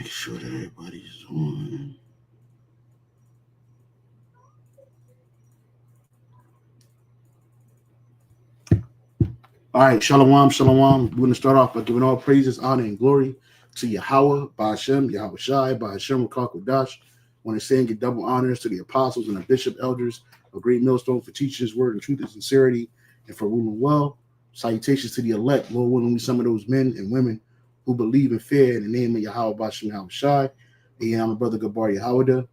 Make sure that everybody's on. All right, shalom, shalom. We're going to start off by giving all praises, honor, and glory to Yahweh, Ba'ashem, Yahweh Shai, Ba'ashem, Rakakwadash. I want to say and give double honors to the apostles and the bishop elders of Great Millstone for teaching his word in truth and sincerity and for ruling well. Salutations to the elect, Lord willing, some of those men and women who believe and fear in the name of Yahweh, Ba'ashem, Yahweh Shai. And I'm a brother Gabar Yahweh.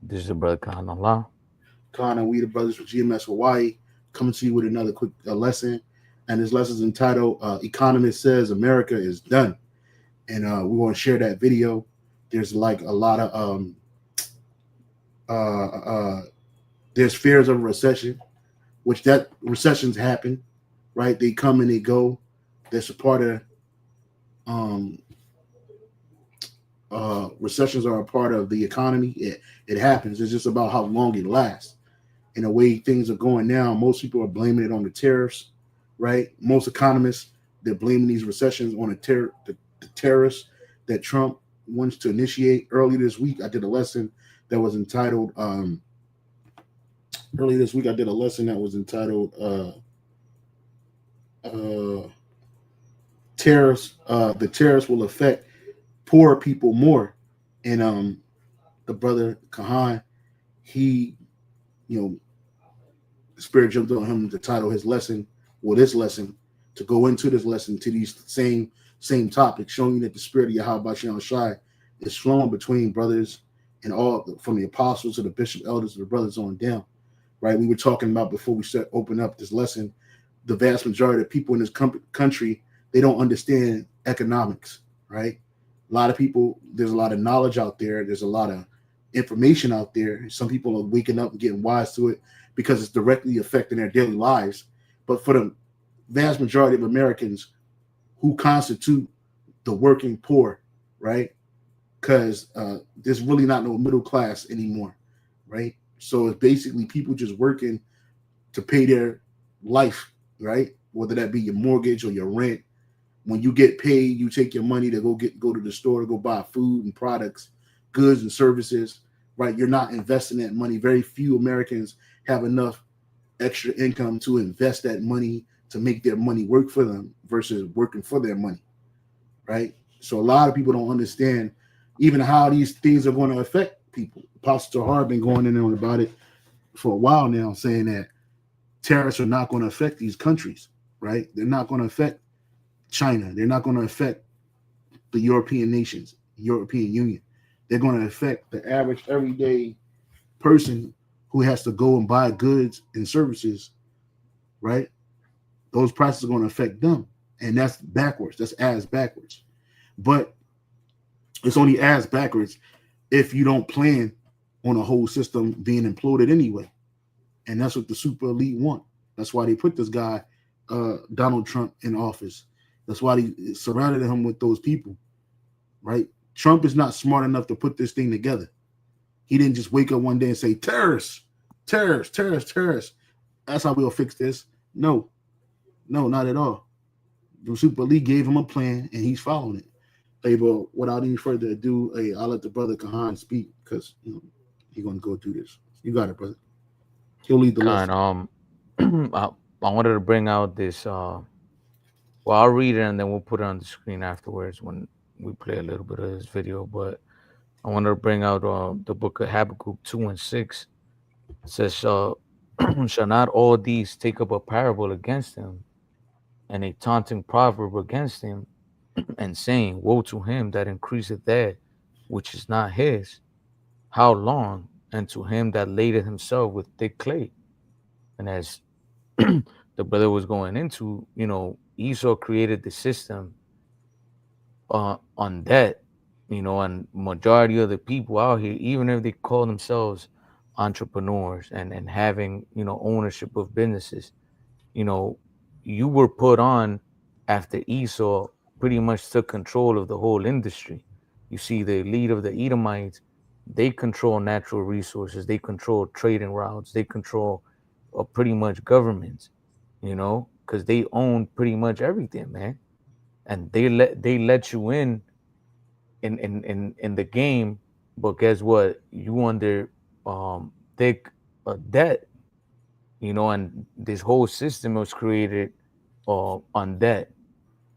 This is the brother Khan Allah. Khan and we, the brothers from GMS Hawaii, coming to you with another quick lesson. And this lesson is entitled Economist Says America is Done. And we want to share that video. There's like a lot of there's fears of a recession, which that recessions happen, right? They come and they go. That's a part of recessions are a part of the economy. It happens. It's just about how long it lasts. And the way things are going now, most people are blaming it on the tariffs, right? Most economists, they're blaming these recessions on the tariffs that Trump wants to initiate. Earlier this week, I did a lesson that was entitled tariffs. The tariffs will affect poor people more. And the brother Kahan, he, the spirit jumped on him to title his lesson, this lesson, to go into this lesson to these same topics, showing you that the spirit of Yahweh Ba'ashem Shai is flowing between brothers and all from the apostles to the bishop elders to the brothers on down. Right? We were talking about before we open up this lesson, the vast majority of people in this country, they don't understand economics, right? A lot of people, there's a lot of knowledge out there. There's a lot of information out there. Some people are waking up and getting wise to it because it's directly affecting their daily lives. But for the vast majority of Americans who constitute the working poor, right? Because there's really not no middle class anymore, right? So it's basically people just working to pay their life, right? Whether that be your mortgage or your rent. When you get paid, you take your money to go to the store to go buy food and products, goods and services, right? You're not investing that money. Very few Americans have enough extra income to invest that money to make their money work for them versus working for their money, right? So a lot of people don't understand even how these things are going to affect people. Apostle Tahar been going in on about it for a while now, saying that tariffs are not going to affect these countries, right? They're not going to affect China. They're not going to affect the European nations, European Union. They're going to affect the average everyday person who has to go and buy goods and services, right? Those prices are going to affect them. And that's backwards. That's ass backwards. But it's only ass backwards if you don't plan on a whole system being imploded anyway. And that's what the super elite want. That's why they put this guy, Donald Trump, in office. That's why they surrounded him with those people, right? Trump is not smart enough to put this thing together. He didn't just wake up one day and say, terrorists, terrorists, terrorists, terrorists. That's how we'll fix this. No, not at all. The Super League gave him a plan, and he's following it. Hey, but without any further ado, I'll let the brother Kahan speak because he's going to go through this. You got it, brother. He'll lead the lesson. I wanted to bring out this. Well, I'll read it and then we'll put it on the screen afterwards when we play a little bit of this video. But I wanted to bring out the book of Habakkuk 2:6. It says, shall not all these take up a parable against him, and a taunting proverb against him, and saying, woe to him that increaseth that which is not his, how long? And to him that ladeth himself with thick clay. And as the brother was going into, Esau created the system on debt, and majority of the people out here, even if they call themselves entrepreneurs and having, ownership of businesses, you were put on after Esau pretty much took control of the whole industry. You see, the elite of the Edomites, they control natural resources, they control trading routes, they control pretty much governments, because they own pretty much everything, man. And they let you in in the game, but guess what? You under thick debt, and this whole system was created on debt.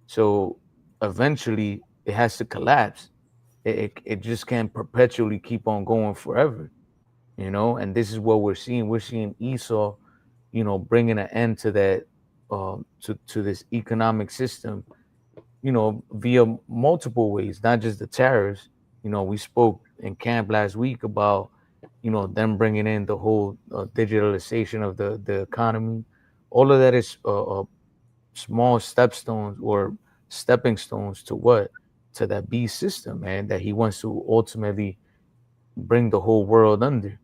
So eventually it has to collapse. It just can't perpetually keep on going forever, and this is what we're seeing Esau, bringing an end to that, to this economic system, via multiple ways, not just the tariffs. We spoke in camp last week about, them bringing in the whole digitalization of the economy. All of that is small stepstones or stepping stones to what? To that beast system, man, that he wants to ultimately bring the whole world under.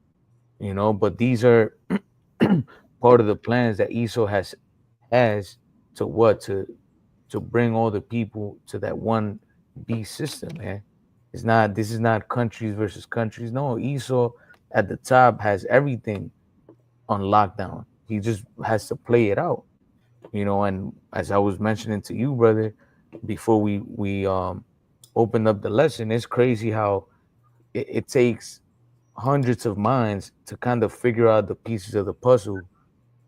But these are part of the plans that Esau has to what? To bring all the people to that one beast system, man. This is not countries versus countries. No, Esau at the top has everything on lockdown. He just has to play it out, and as I was mentioning to you, brother, before we opened up the lesson, it's crazy how it takes hundreds of minds to kind of figure out the pieces of the puzzle,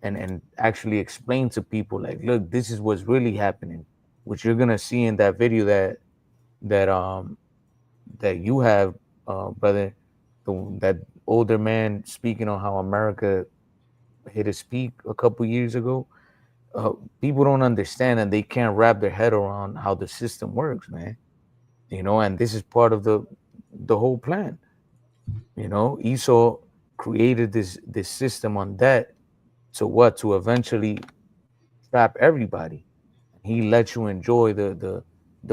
and actually explain to people, like, look, this is what's really happening, which you're gonna see in that video that you have, brother, that older man speaking on how America hit its peak a couple years ago. uh, People don't understand, and they can't wrap their head around how the system works, man. And this is part of the whole plan. Esau created this system on that, to what? To eventually trap everybody. He lets you enjoy the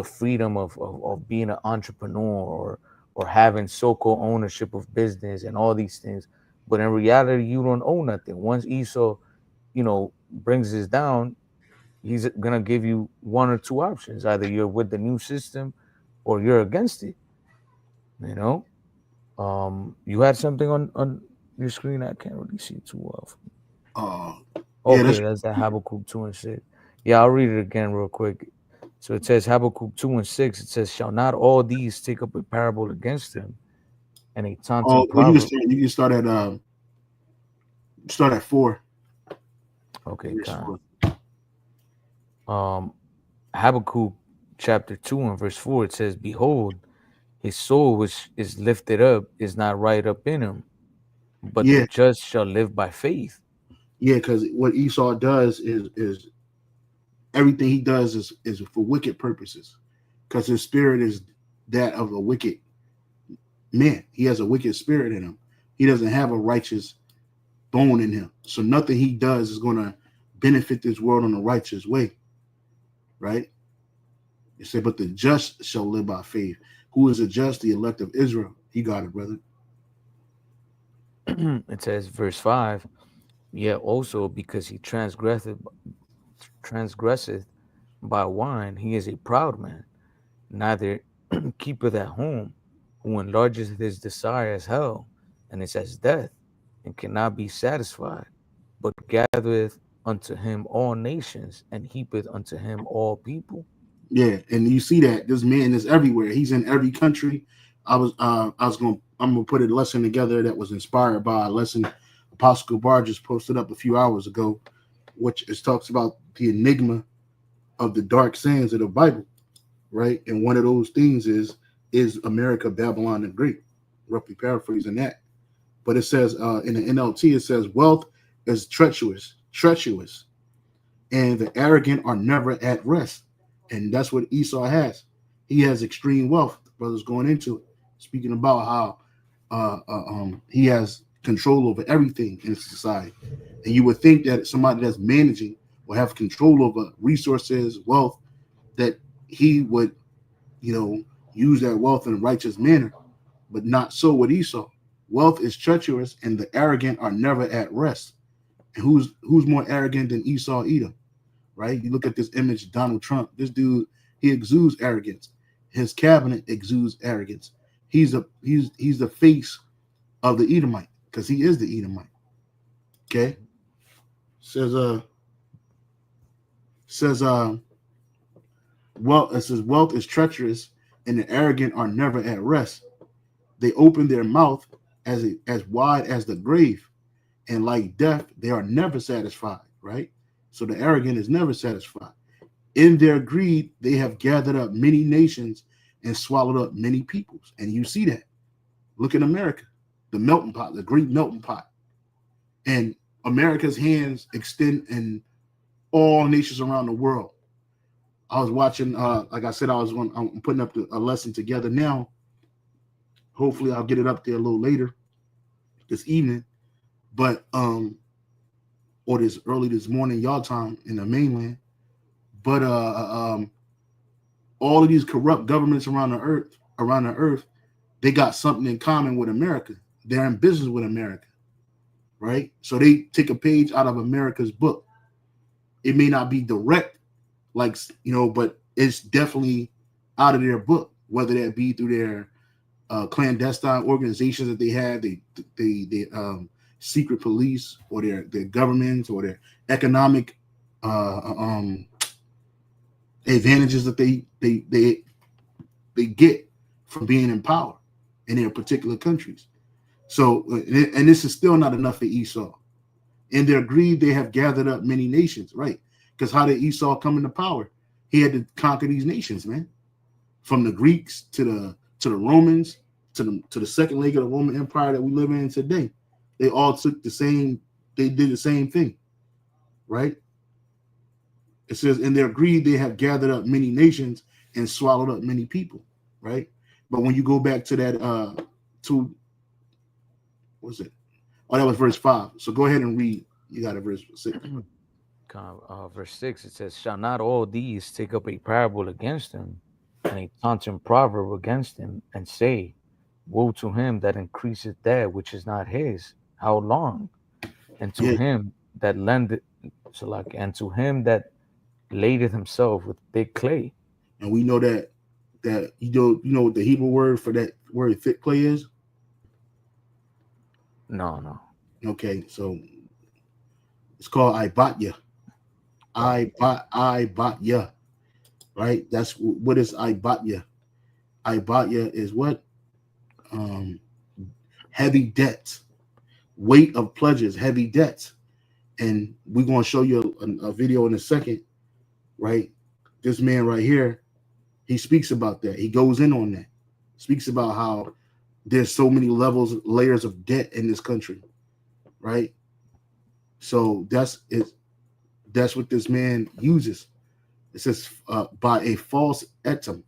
freedom of being an entrepreneur, or having so-called ownership of business and all these things. But in reality, you don't own nothing. Once Esau, brings this down, he's gonna give you one or two options. Either you're with the new system or you're against it. You know. You had something on your screen. I can't really see too well. Uh, yeah, Okay, that's that's that Habakkuk 2:6. Yeah, I'll read it again real quick. So it says Habakkuk 2:6. It says, "Shall not all these take up a parable against him, and a taunting all. Well, you can proverb?" start. You can start at 4. Okay, Verse God. 4. Um, Habakkuk chapter 2 and verse 4. It says, "Behold, his soul which is lifted up is not right up in him, but the Yeah, just shall live by faith." yeah, because what Esau does is everything he does is for wicked purposes. Because his spirit is that of a wicked man. He has a wicked spirit in him. He doesn't have a righteous bone in him. So nothing he does is going to benefit this world in a righteous way, right? It said, but the just shall live by faith. Who is the just? The elect of Israel. He got it, brother. It says, verse 5, "Yet also because he transgresseth by wine, he is a proud man, neither keepeth at home, who enlargeth his desire as hell, and is as death, and cannot be satisfied, but gathereth unto him all nations, and heapeth unto him all people." Yeah, and you see that this man is everywhere. He's in every country. I'm gonna put a lesson together that was inspired by a lesson Apostle Bar just posted up a few hours ago, which is talks about the enigma of the dark sayings of the Bible, right? And one of those things is America, Babylon, and Greek, roughly paraphrasing that. But it says in the NLT, it says wealth is treacherous, and the arrogant are never at rest. And that's what Esau has. He has extreme wealth. The brother's going into it, speaking about how he has control over everything in society. And you would think that somebody that's managing will have control over resources, wealth, that he would, you know, use that wealth in a righteous manner, but not so with Esau. Wealth is treacherous, and the arrogant are never at rest. And who's more arrogant than Esau Edom? Right? You look at this image, Donald Trump. This dude, he exudes arrogance. His cabinet exudes arrogance. He's the face of the Edomite because he is the Edomite. Okay, says says wealth. It says wealth is treacherous, and the arrogant are never at rest. They open their mouth as wide as the grave, and like death, they are never satisfied, right? So the arrogant is never satisfied. In their greed, they have gathered up many nations and swallowed up many peoples. And you see that. Look at America, the melting pot, the great melting pot. And America's hands extend in all nations around the world. I was watching, like I said, I'm putting up a lesson together now. Hopefully, I'll get it up there a little later this evening, but or this early this morning, y'all time in the mainland. But all of these corrupt governments around the earth, they got something in common with America. They're in business with America, right? So they take a page out of America's book. It may not be direct, like but it's definitely out of their book. Whether that be through their clandestine organizations that they have, they secret police, or their governments, or their economic advantages that they get from being in power in their particular countries. So, and this is still not enough for Esau. In their greed, they have gathered up many nations, right? Because how did Esau come into power? He had to conquer these nations, man. From the Greeks to the Romans to the second leg of the Roman Empire that we live in today. They all took they did the same thing, right? It says, in their greed, they have gathered up many nations and swallowed up many people, right? But when you go back to that, what's it? Oh, that was verse 5. So go ahead and read. You got it, verse 6. Verse 6, it says, shall not all these take up a parable against him, and a taunting proverb against him, and say, woe to him that increaseth that which is not his, how long? And to Yeah, him that lendeth, and to him that ladeth himself with thick clay. and we know that you know what the Hebrew word for that word thick clay is. No, no. Okay, so it's called ibatya. Right. Ibatya, right? That's what is ibatya. Ibatya is what? Um, Heavy debts, weight of pledges, heavy debts. And we're going to show you a video in a second, right? This man right here, he speaks about that. He goes in on that. Speaks about how there's so many layers of debt in this country, right? So that's it. That's what this man uses. It says by a false etum,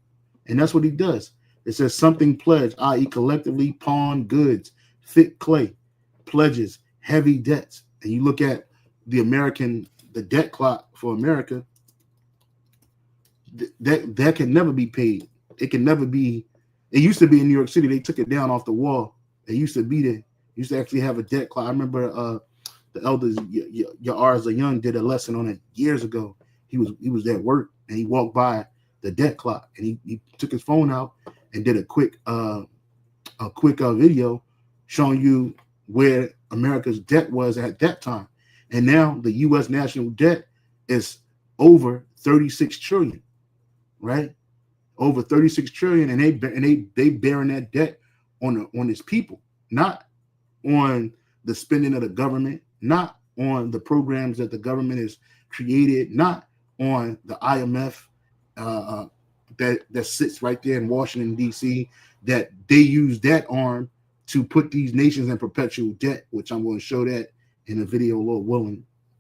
and that's what he does. It says something pledged, i.e., collectively pawn goods, thick clay, pledges, heavy debts. And you look at the debt clock for America, that can never be paid. It can never be. It used to be in New York City. They took it down off the wall. It used to be there. It used to actually have a debt clock. I remember the elders, Yarza Young, did a lesson on it years ago. He was at work and he walked by the debt clock and he took his phone out and did a quick video showing you where America's debt was at that time. And now the U.S. national debt is over 36 trillion, right? Over 36 trillion, and they bearing that debt on its people, not on the spending of the government, not on the programs that the government has created, not on the IMF that sits right there in Washington D.C. that they use that arm to put these nations in perpetual debt, which I'm going to show that in a video a little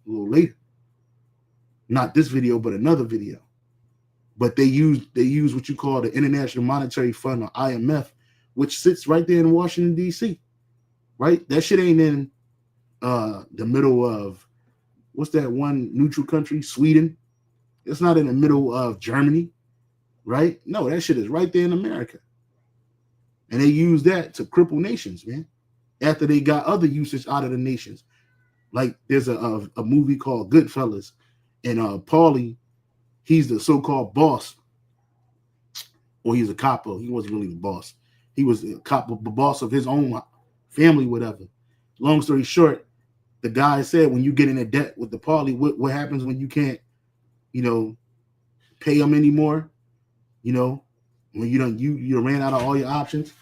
later. Not this video, but another video. But they use what you call the International Monetary Fund, or IMF, which sits right there in Washington D.C. Right? That shit ain't in the middle of, what's that one neutral country, Sweden? It's not in the middle of Germany, right? No, that shit is right there in America. And they use that to cripple nations, man, after they got other usage out of the nations. Like there's a movie called Goodfellas, and Paulie, he's the so-called boss, or he's a capo. He wasn't really the boss. He was a capo, the boss of his own family, whatever. Long story short, the guy said, when you get in a debt with the Paulie, what happens when you can't, pay them anymore? When you ran out of all your options.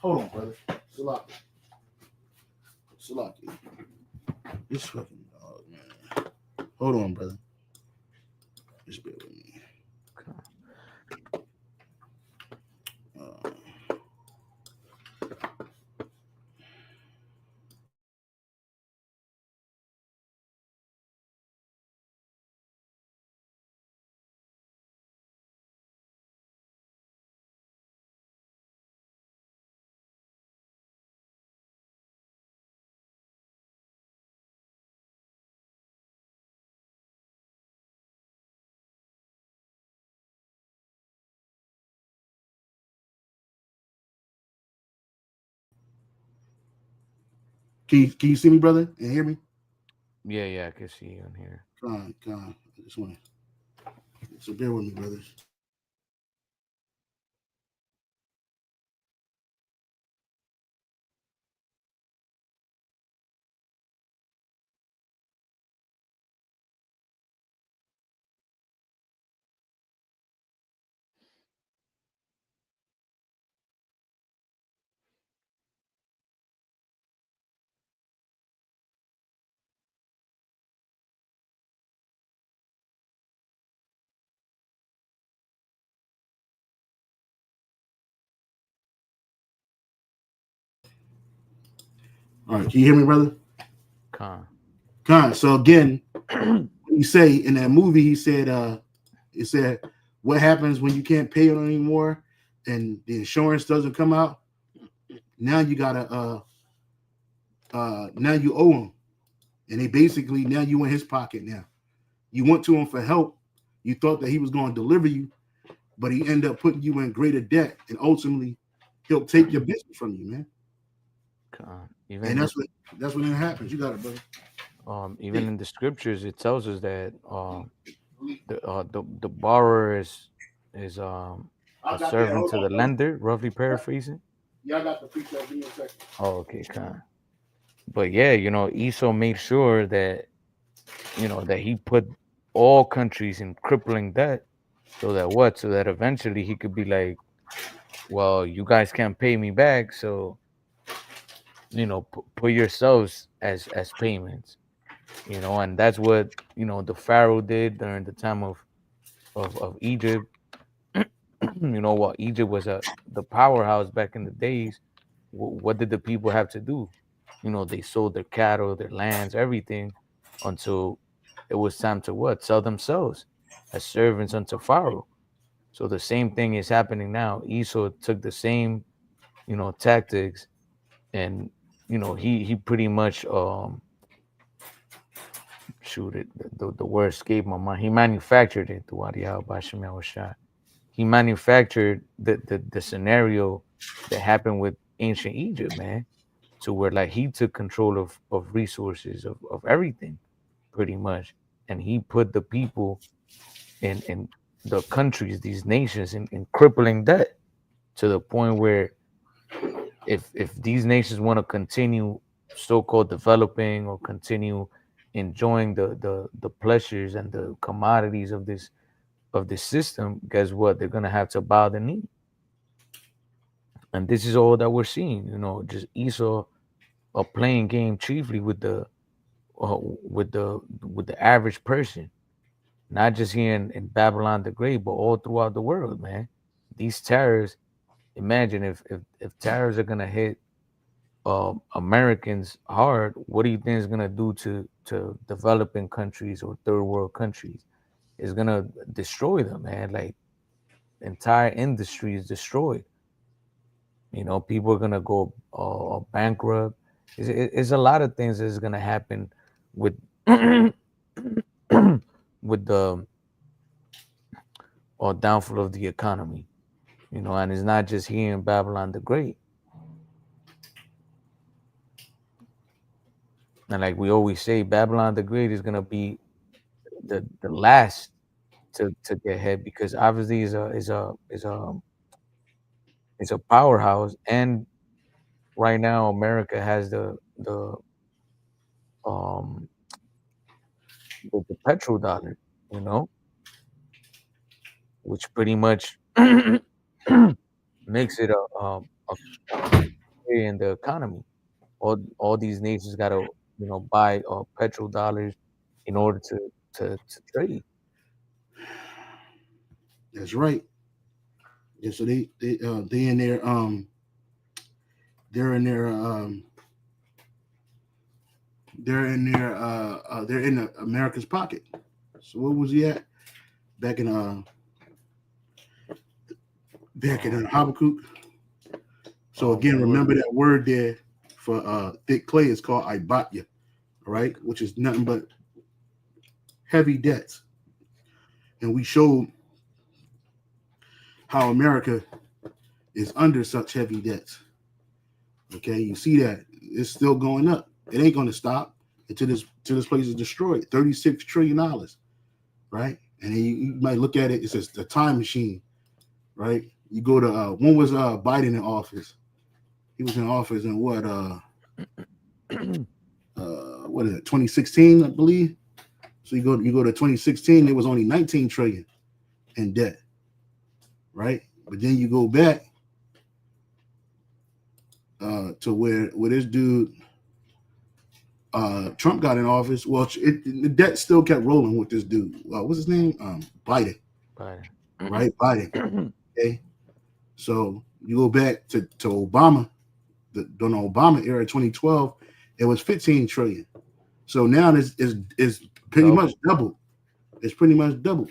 Hold on, brother. Salaki. Salaki. This fucking dog, man. Hold on, brother. Just bear with me. Uh, can you see me, brother, and hear me? Yeah, yeah, I can see you on here. Come on. I just want to. So bear with me, brothers. All right, can you hear me, brother? Con. Come on. So again, he say in that movie, he said, it said, what happens when you can't pay it anymore, and the insurance doesn't come out? Now you gotta, now you owe him, and they basically now you in his pocket now. You went to him for help. You thought that he was going to deliver you, but he ended up putting you in greater debt, and ultimately, he'll take your business from you, man. Con. And that's what happens. You got it, brother. Even in the scriptures, it tells us that the borrower is I a got that. servant Hold to on, the brother. lender, roughly paraphrasing. Y'all got the preacher. Give me a second. Oh, okay, con. But yeah, Esau made sure that that he put all countries in crippling debt, so that what? So that eventually he could be like, well, you guys can't pay me back, so put yourselves as payments, and that's what the Pharaoh did during the time of Egypt. While Egypt was the powerhouse back in the days, what did the people have to do? They sold their cattle, their lands, everything, until it was time to what? Sell themselves as servants unto Pharaoh. So the same thing is happening now. Esau took the same, tactics, and he pretty much shoot it. The word escaped my mind. He manufactured it. He manufactured the scenario that happened with ancient Egypt, man, to where like he took control of resources of everything pretty much, and he put the people in the countries, these nations, in crippling debt, to the point where if these nations want to continue so-called developing or continue enjoying the pleasures and the commodities of this system, guess what? They're gonna have to bow the knee. And this is all that we're seeing, just Esau playing game chiefly with the average person, not just here in Babylon the Great, but all throughout the world, man. These tariffs, imagine if tariffs are gonna hit Americans hard, what do you think is gonna do to developing countries or third world countries? It's gonna destroy them, man. Like entire industry is destroyed. People are gonna go bankrupt. It's a lot of things that's gonna happen with with the downfall of the economy. And it's not just here in Babylon the Great. And like we always say, Babylon the Great is gonna be the last to get hit, because obviously is a powerhouse, and right now America has um the petrodollar, you know, which pretty much makes it a way in the economy. All these nations got to buy petrodollars in order to trade. That's right. Yeah, so they in their they're in their they're in America's pocket. So what was he at back in Habakkuk? So again, What remember that word there for thick clay is called ibatya, all right, which is nothing but heavy debts. And we showed how America is under such heavy debts. Okay, you see that it's still going up. It ain't going to stop until this place is destroyed. $36 trillion, right? And then you might look at it. It says the time machine, right? You go to when was Biden in office? He was in office in what is it? 2016, I believe. So you go to 2016. It was only 19 trillion in debt, right? But then you go back to where this dude Trump got in office. Well, the debt still kept rolling with this dude. What's his name? Biden, Biden. right? Biden. Okay, so you go back to Obama, during the Obama era, 2012, it was 15 trillion. So now it's pretty much double. It's pretty much double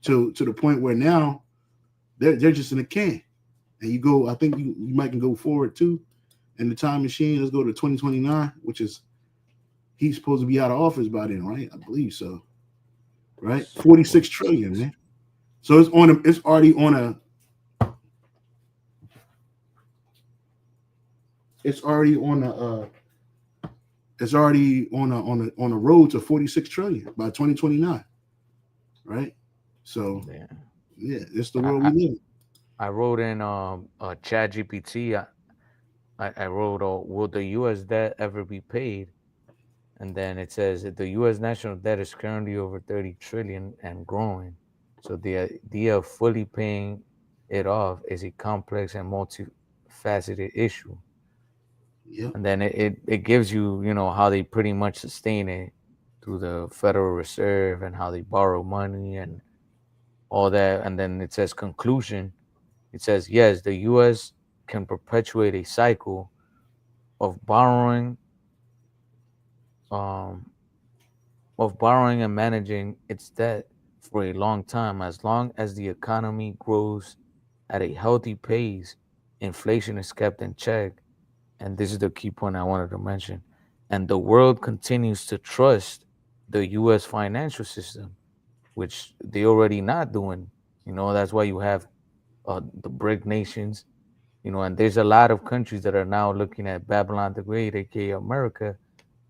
to the point where now they're just in a can. And you go, I think you might can go forward too in the time machine. Let's go to 2029, which is he's supposed to be out of office by then, right? I believe so. Right? 46 trillion, man. So it's already on a it's already on a it's already on a road to 46 trillion by 2029. Right? So yeah, it's the world we I, live in. I wrote in Chat GPT. I wrote, will the U.S. debt ever be paid? And then it says that the U.S. national debt is currently over 30 trillion and growing. So the idea of fully paying it off is a complex and multifaceted issue. Yep. And then it gives you, how they pretty much sustain it through the Federal Reserve and how they borrow money and all that. And then it says conclusion. It says, yes, the U.S. can perpetuate a cycle of um, borrowing and managing its debt for a long time, as long as the economy grows at a healthy pace, inflation is kept in check, and this is the key point I wanted to mention, and the world continues to trust the US financial system, which they already not doing. That's why you have the BRIC nations, and there's a lot of countries that are now looking at Babylon the Great, aka America,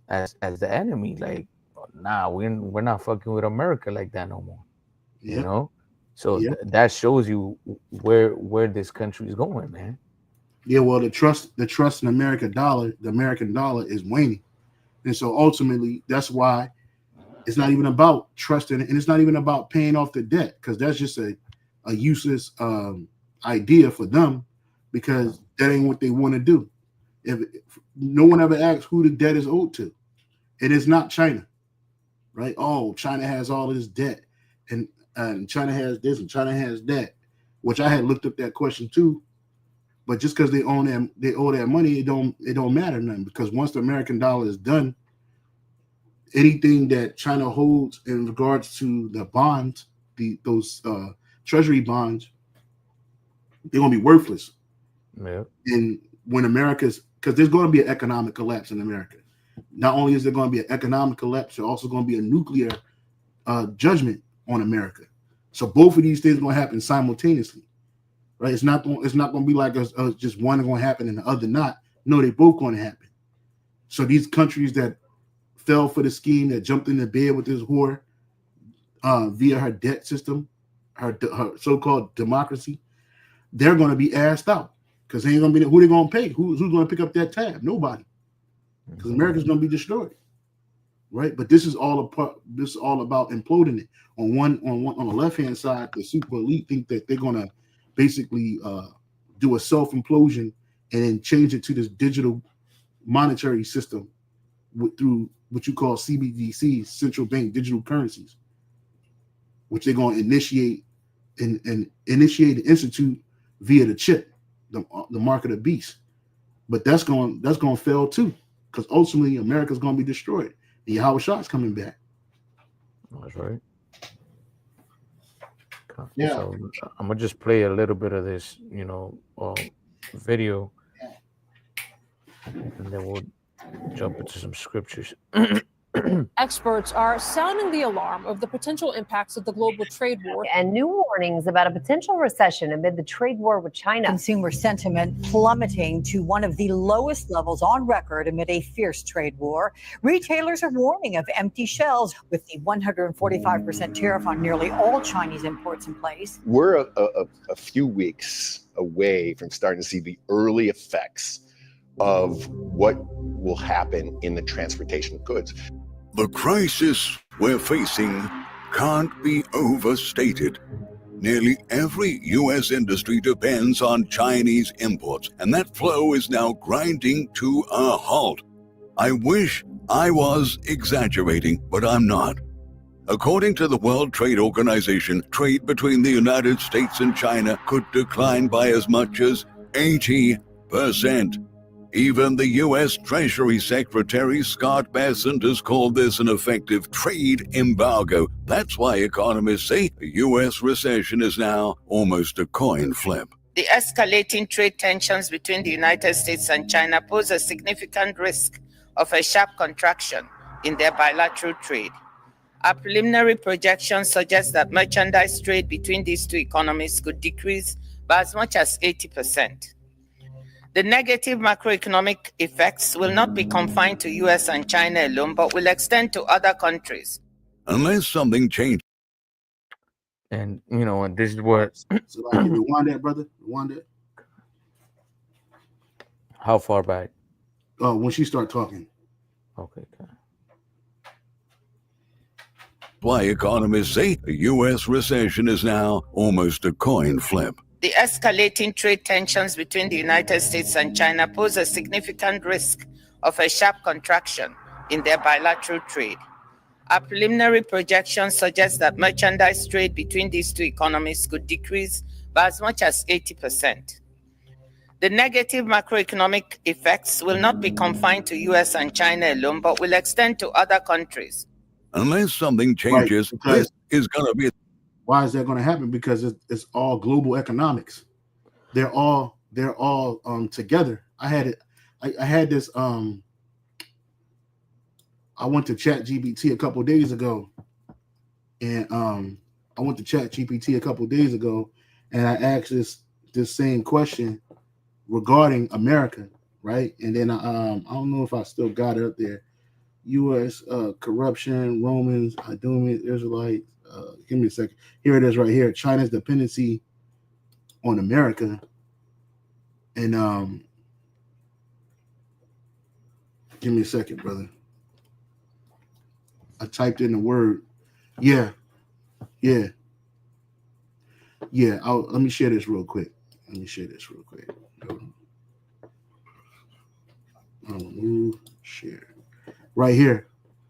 as the enemy. Like, nah, we're not fucking with America like that no more. You Yep. know, so Yep. that shows you where this country is going, man. Yeah, well, the American dollar is waning, and so ultimately, that's why it's not even about trusting, and it's not even about paying off the debt because that's just a useless idea for them because that ain't what they want to do. If no one ever asks who the debt is owed to, it is not China, right? Oh, China has all this debt, and China has this and China has that, which I had looked up that question too. But just because they owe that money, it don't matter nothing because once the American dollar is done, anything that China holds in regards to the bonds, those treasury bonds, they're gonna be worthless. Yeah. And when America's because there's going to be an economic collapse in America. Not only is there going to be an economic collapse, there's also going to be a nuclear judgment on America. So both of these things are going to happen simultaneously, right? It's not going to be like just one going to happen and the other not. No, they both going to happen. So these countries that fell for the scheme, that jumped in the bed with this whore via her debt system, her so-called democracy, they're going to be asked out because they ain't going to be who they going to pay. Who's going to pick up that tab? Nobody, because America's going to be destroyed, right? But this is all about imploding it. On the left hand side, the super elite think that they're going to basically do a self-implosion and then change it to this digital monetary system through what you call CBDCs, central bank digital currencies, which they're going to initiate and institute via the chip, the mark of the beast. But that's going to fail too, because ultimately America's going to be destroyed, and Yahweh Shah's coming back. That's right. Okay. Yeah. So I'm gonna just play a little bit of this, video, and then we'll jump into some scriptures. Experts are sounding the alarm of the potential impacts of the global trade war and new warnings about a potential recession amid the trade war with China. Consumer sentiment plummeting to one of the lowest levels on record amid a fierce trade war. Retailers are warning of empty shelves with the 145% tariff on nearly all Chinese imports in place. We're a few weeks away from starting to see the early effects of what will happen in the transportation of goods. The crisis we're facing can't be overstated. Nearly every U.S. industry depends on Chinese imports, and that flow is now grinding to a halt. I wish I was exaggerating, but I'm not. According to the World Trade Organization, trade between the United States and China could decline by as much as 80%. Even the U.S. Treasury Secretary Scott Bessent has called this an effective trade embargo. That's why economists say a U.S. recession is now almost a coin flip. The escalating trade tensions between the United States and China pose a significant risk of a sharp contraction in their bilateral trade. Our preliminary projections suggest that merchandise trade between these two economies could decrease by as much as 80%. The negative macroeconomic effects will not be confined to US and China alone, but will extend to other countries. Unless something changes. And, and this is what... So like, you want that, brother? You want that? How far back? When she start talking. Okay. Why economists say a U.S. recession is now almost a coin flip. The escalating trade tensions between the United States and China pose a significant risk of a sharp contraction in their bilateral trade. Our preliminary projections suggest that merchandise trade between these two economies could decrease by as much as 80%. The negative macroeconomic effects will not be confined to US and China alone, but will extend to other countries. Unless something changes, right, this is going to be... Why is that going to happen? Because it's all global economics. They're all together. I had this. I went to ChatGPT a couple days ago, and I asked this same question regarding America, right? And then I don't know if I still got it up there. U.S. Corruption, Romans, Idumeans, Israelites. Give me a second. Here it is right here. China's dependency on America. And give me a second, brother. I typed in the word. Yeah. Let me share this real quick. Move, share. Right here.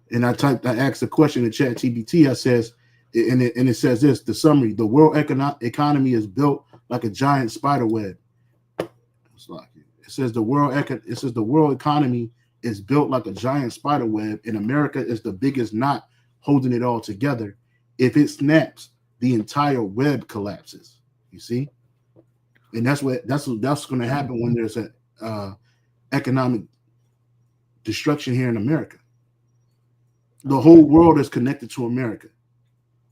And I asked a question in ChatGPT. I says, and it says this, the summary: the world economy is built like a giant spider web. It says the world economy is built like a giant spider web, and America is the biggest knot holding it all together. If it snaps, the entire web collapses. You see? And that's going to happen when there's a economic destruction here in America. The whole world is connected to America.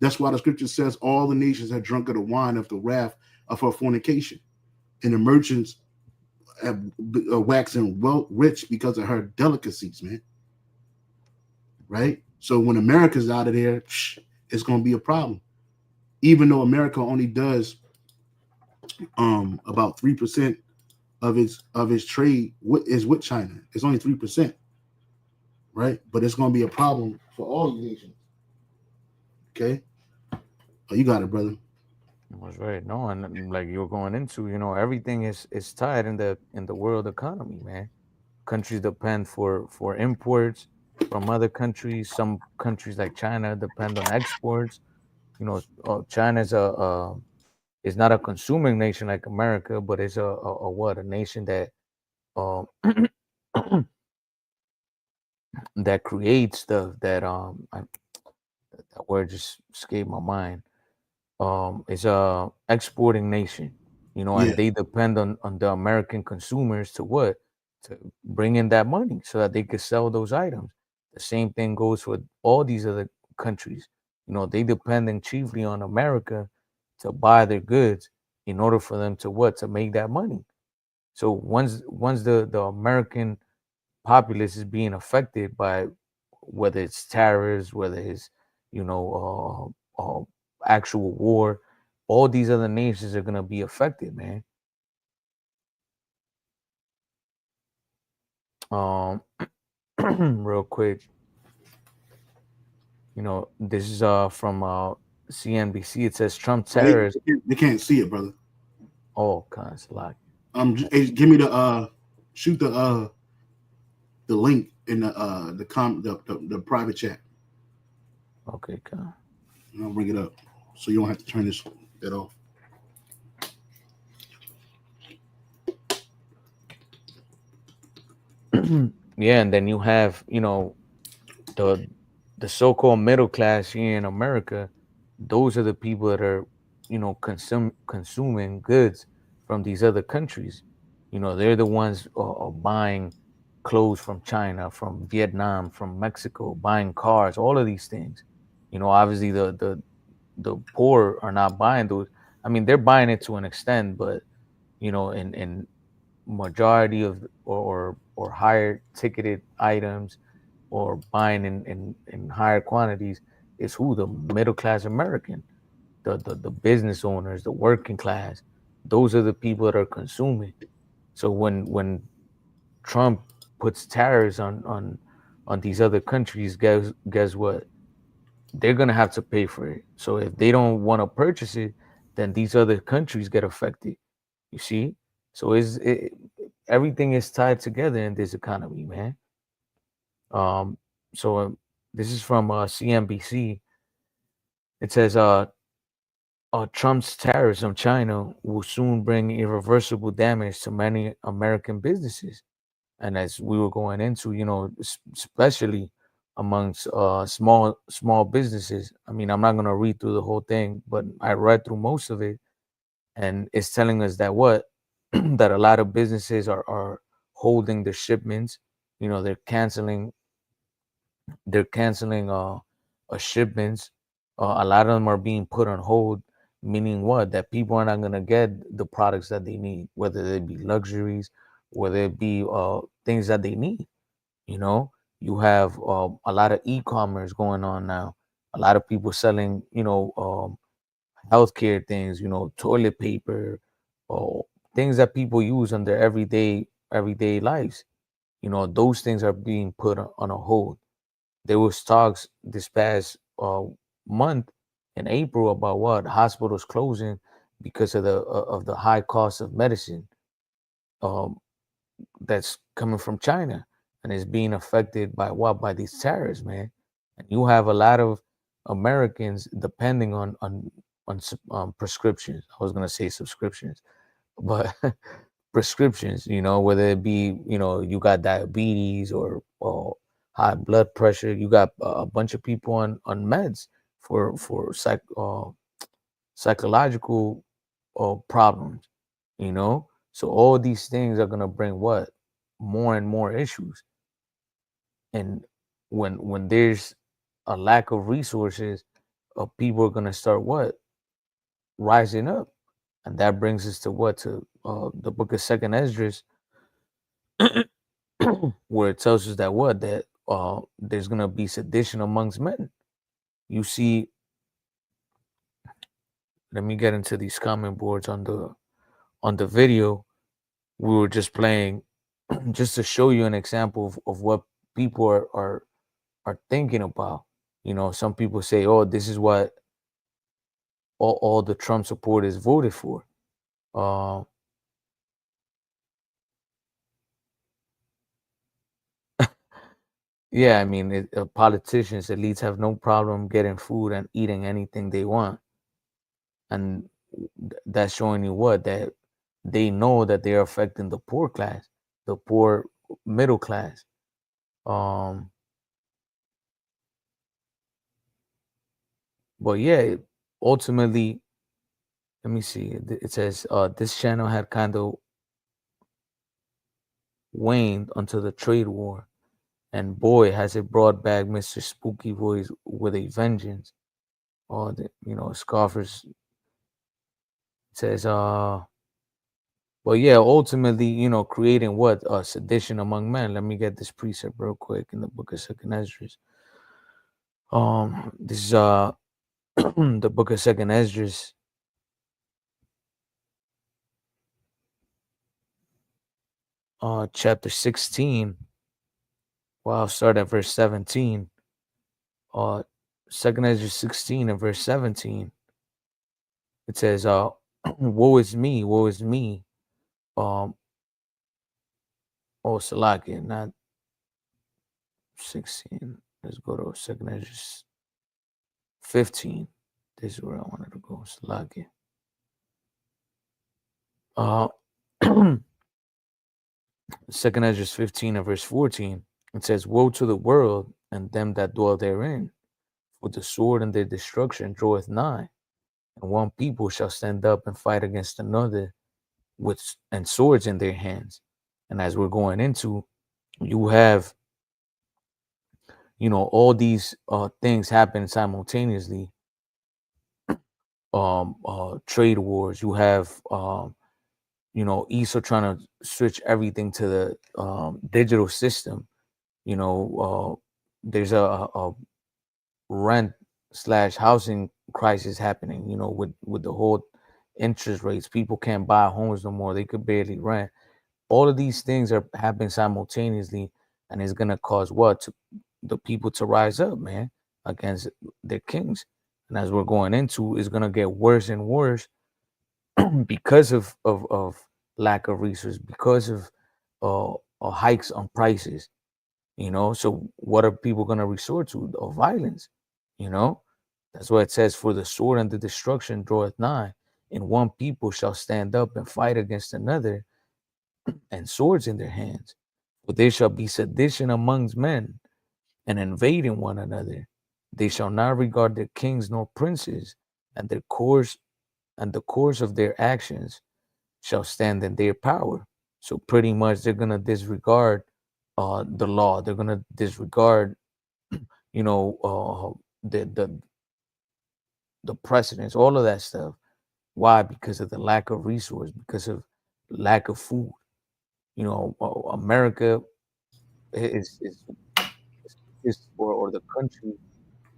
That's why the scripture says all the nations have drunk of the wine of the wrath of her fornication, and the merchants have waxing rich because of her delicacies, man. Right? So when America's out of there, it's going to be a problem. Even though America only does about 3% of its trade is with China. It's only 3%. Right? But it's going to be a problem for all nations. Okay? Oh, you got it, brother. That's right. No, and like you're going into, everything is tied in the world economy, man. Countries depend for imports from other countries. Some countries like China depend on exports. China's is not a consuming nation like America, but it's a what, a nation that uh, that creates that word just escaped my mind. Is a exporting nation, Yeah, and they depend on the American consumers to what, to bring in that money so that they could sell those items. The same thing goes for all these other countries. They depending chiefly on America to buy their goods in order for them to what, to make that money. So once the American populace is being affected by whether it's tariffs, whether it's you know actual war, all these other nations are gonna be affected, man. Um, real quick, this is from CNBC. It says Trump oh, they, terrorists. they can't see it, brother. Oh, God, it's like Hey, give me the shoot the link in the private chat. okay, God. And I'll bring it up so you don't have to turn that off. Yeah, and then you have the the so-called middle class here in America. Those are the people that are consuming goods from these other countries. They're the ones buying clothes from China, from Vietnam, from Mexico, buying cars, all of these things. Obviously the poor are not buying those. I mean, they're buying it to an extent, but in majority of or higher ticketed items or buying in higher quantities is who, the middle class American, the business owners, the working class. Those are the people that are consuming. So when Trump puts tariffs on these other countries, guess what? They're gonna have to pay for it. So if they don't want to purchase it, then these other countries get affected. You see? So everything is tied together in this economy, man. Um, so this is from CNBC. It says Trump's tariffs on China will soon bring irreversible damage to many American businesses. And as we were going into, especially amongst small businesses. I mean, I'm not gonna read through the whole thing, but I read through most of it, and it's telling us that what that a lot of businesses are holding their shipments. They're canceling shipments. A lot of them are being put on hold, meaning what? That people are not gonna get the products that they need, whether they be luxuries, whether it be things that they need. You know, you have a lot of e-commerce going on now. A lot of people selling, healthcare things, toilet paper, or things that people use on their everyday lives. Those things are being put on a hold. There was talks this past month in April about what hospitals closing because of the high cost of medicine um, that's coming from China, and is being affected by what, by these tariffs, man. And you have a lot of Americans depending on prescriptions. I was gonna say subscriptions, but prescriptions, whether it be, you got diabetes or high blood pressure. You got a bunch of people on meds for psychological problems, so all these things are going to bring what, more and more issues. And when there's a lack of resources, people are going to start what, rising up. And that brings us to what, to the book of Second Esdras, where it tells us that what, that there's gonna be sedition amongst men. You see, let me get into these comment boards on the video we were just playing, just to show you an example of what people are thinking about. Some people say, oh, this is what all the Trump supporters voted for. Yeah, I mean, politicians, elites have no problem getting food and eating anything they want. And that's showing you what? That they know that they're affecting the poor class, the poor middle class. But yeah, ultimately, let me see. It says this channel had kind of waned until the trade war. And boy, has it brought back Mr. Spooky Voice with a vengeance. Or scoffers says, but yeah, ultimately, creating what? Sedition among men. Let me get this precept real quick in the book of Second Esdras. This is the book of Second Esdras. Chapter 16. Well, I'll start at verse 17. Second Esdras 16 and verse 17. It says, woe is me, woe is me. Salakia, not 16. Let's go to Second Esdras 15. This is where I wanted to go. Salakia. Second Esdras 15 and verse 14. It says, woe to the world and them that dwell therein, for the sword and their destruction draweth nigh, and one people shall stand up and fight against another and swords in their hands. And as we're going into, you have all these things happen simultaneously. Trade wars. You have ESO trying to switch everything to the digital system. There's a rent/housing crisis happening. With the whole interest rates, people can't buy homes no more. They could barely rent. All of these things are happening simultaneously, and it's gonna cause the people to rise up, man, against their kings. And as we're going into, it's gonna get worse and worse because of lack of resources, because of hikes on prices. So what are people gonna resort to? Violence. That's what it says. For the sword and the destruction draweth nigh, and one people shall stand up and fight against another, and swords in their hands. For there shall be sedition amongst men, and invading one another. They shall not regard their kings nor princes, and the course of their actions shall stand in their power. So pretty much they're gonna disregard the law. They're gonna disregard, the precedents, all of that stuff. Why? Because of the lack of resource, because of lack of food. America is or the country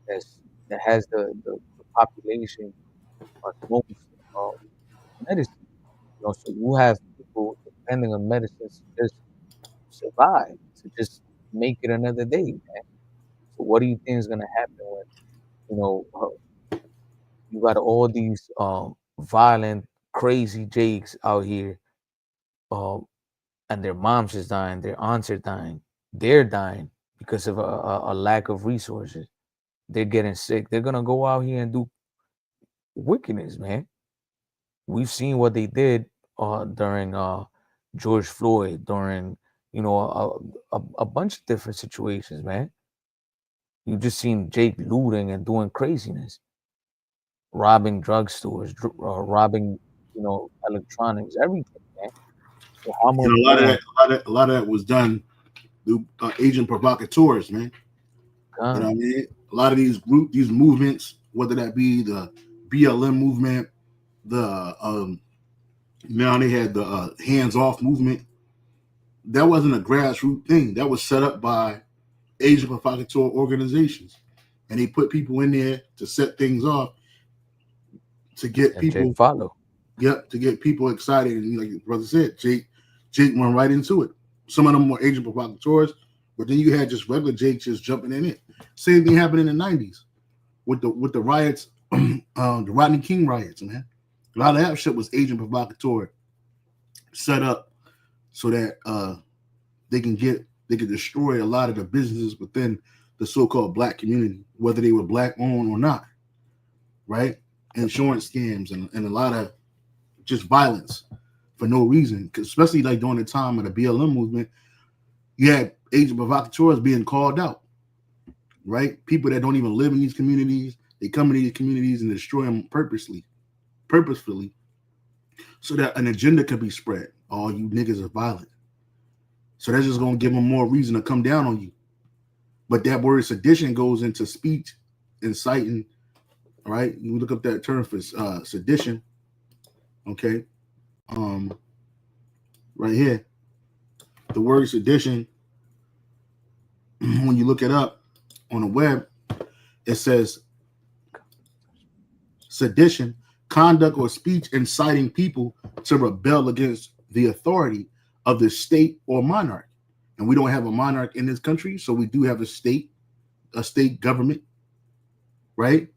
that has the population on most medicine. So you have people depending on medicine to just survive, to just make it another day, man. So what do you think is gonna happen when you got all these violent, crazy Jakes out here, and their moms is dying, their aunts are dying, they're dying because of a lack of resources. They're getting sick. They're gonna go out here and do wickedness, man. We've seen what they did during George Floyd, during a bunch of different situations, man. You just seen Jake looting and doing craziness, robbing drugstores, robbing electronics, everything, man. So how much And more? a lot of that was done through agent provocateurs, man. You know what I mean? A lot of these movements, whether that be the BLM movement, the now they had the hands-off movement. That wasn't a grassroots thing. That was set up by agent provocateur organizations, and they put people in there to set things off to get people Jake follow. Yep, to get people excited. And like your brother said, Jake went right into it. Some of them were agent provocateurs, but then you had just regular Jake just jumping in it. Same thing happened in the 90s with the riots the Rodney King riots, man. A lot of that shit was agent provocateur set up so that they can destroy a lot of the businesses within the so-called black community, whether they were black owned or not, right? Insurance scams and a lot of just violence for no reason, especially like during the time of the BLM movement, you had agent provocateurs being called out, right? People that don't even live in these communities, they come into these communities and destroy them purposefully, so that an agenda could be spread. All you niggas are violent. So that's just going to give them more reason to come down on you. But that word sedition goes into speech, inciting, right? You look up that term for sedition, okay? Right here. The word sedition, when you look it up on the web, it says sedition, conduct or speech inciting people to rebel against the authority of the state or monarch. And we don't have a monarch in this country, so we do have a state government, right?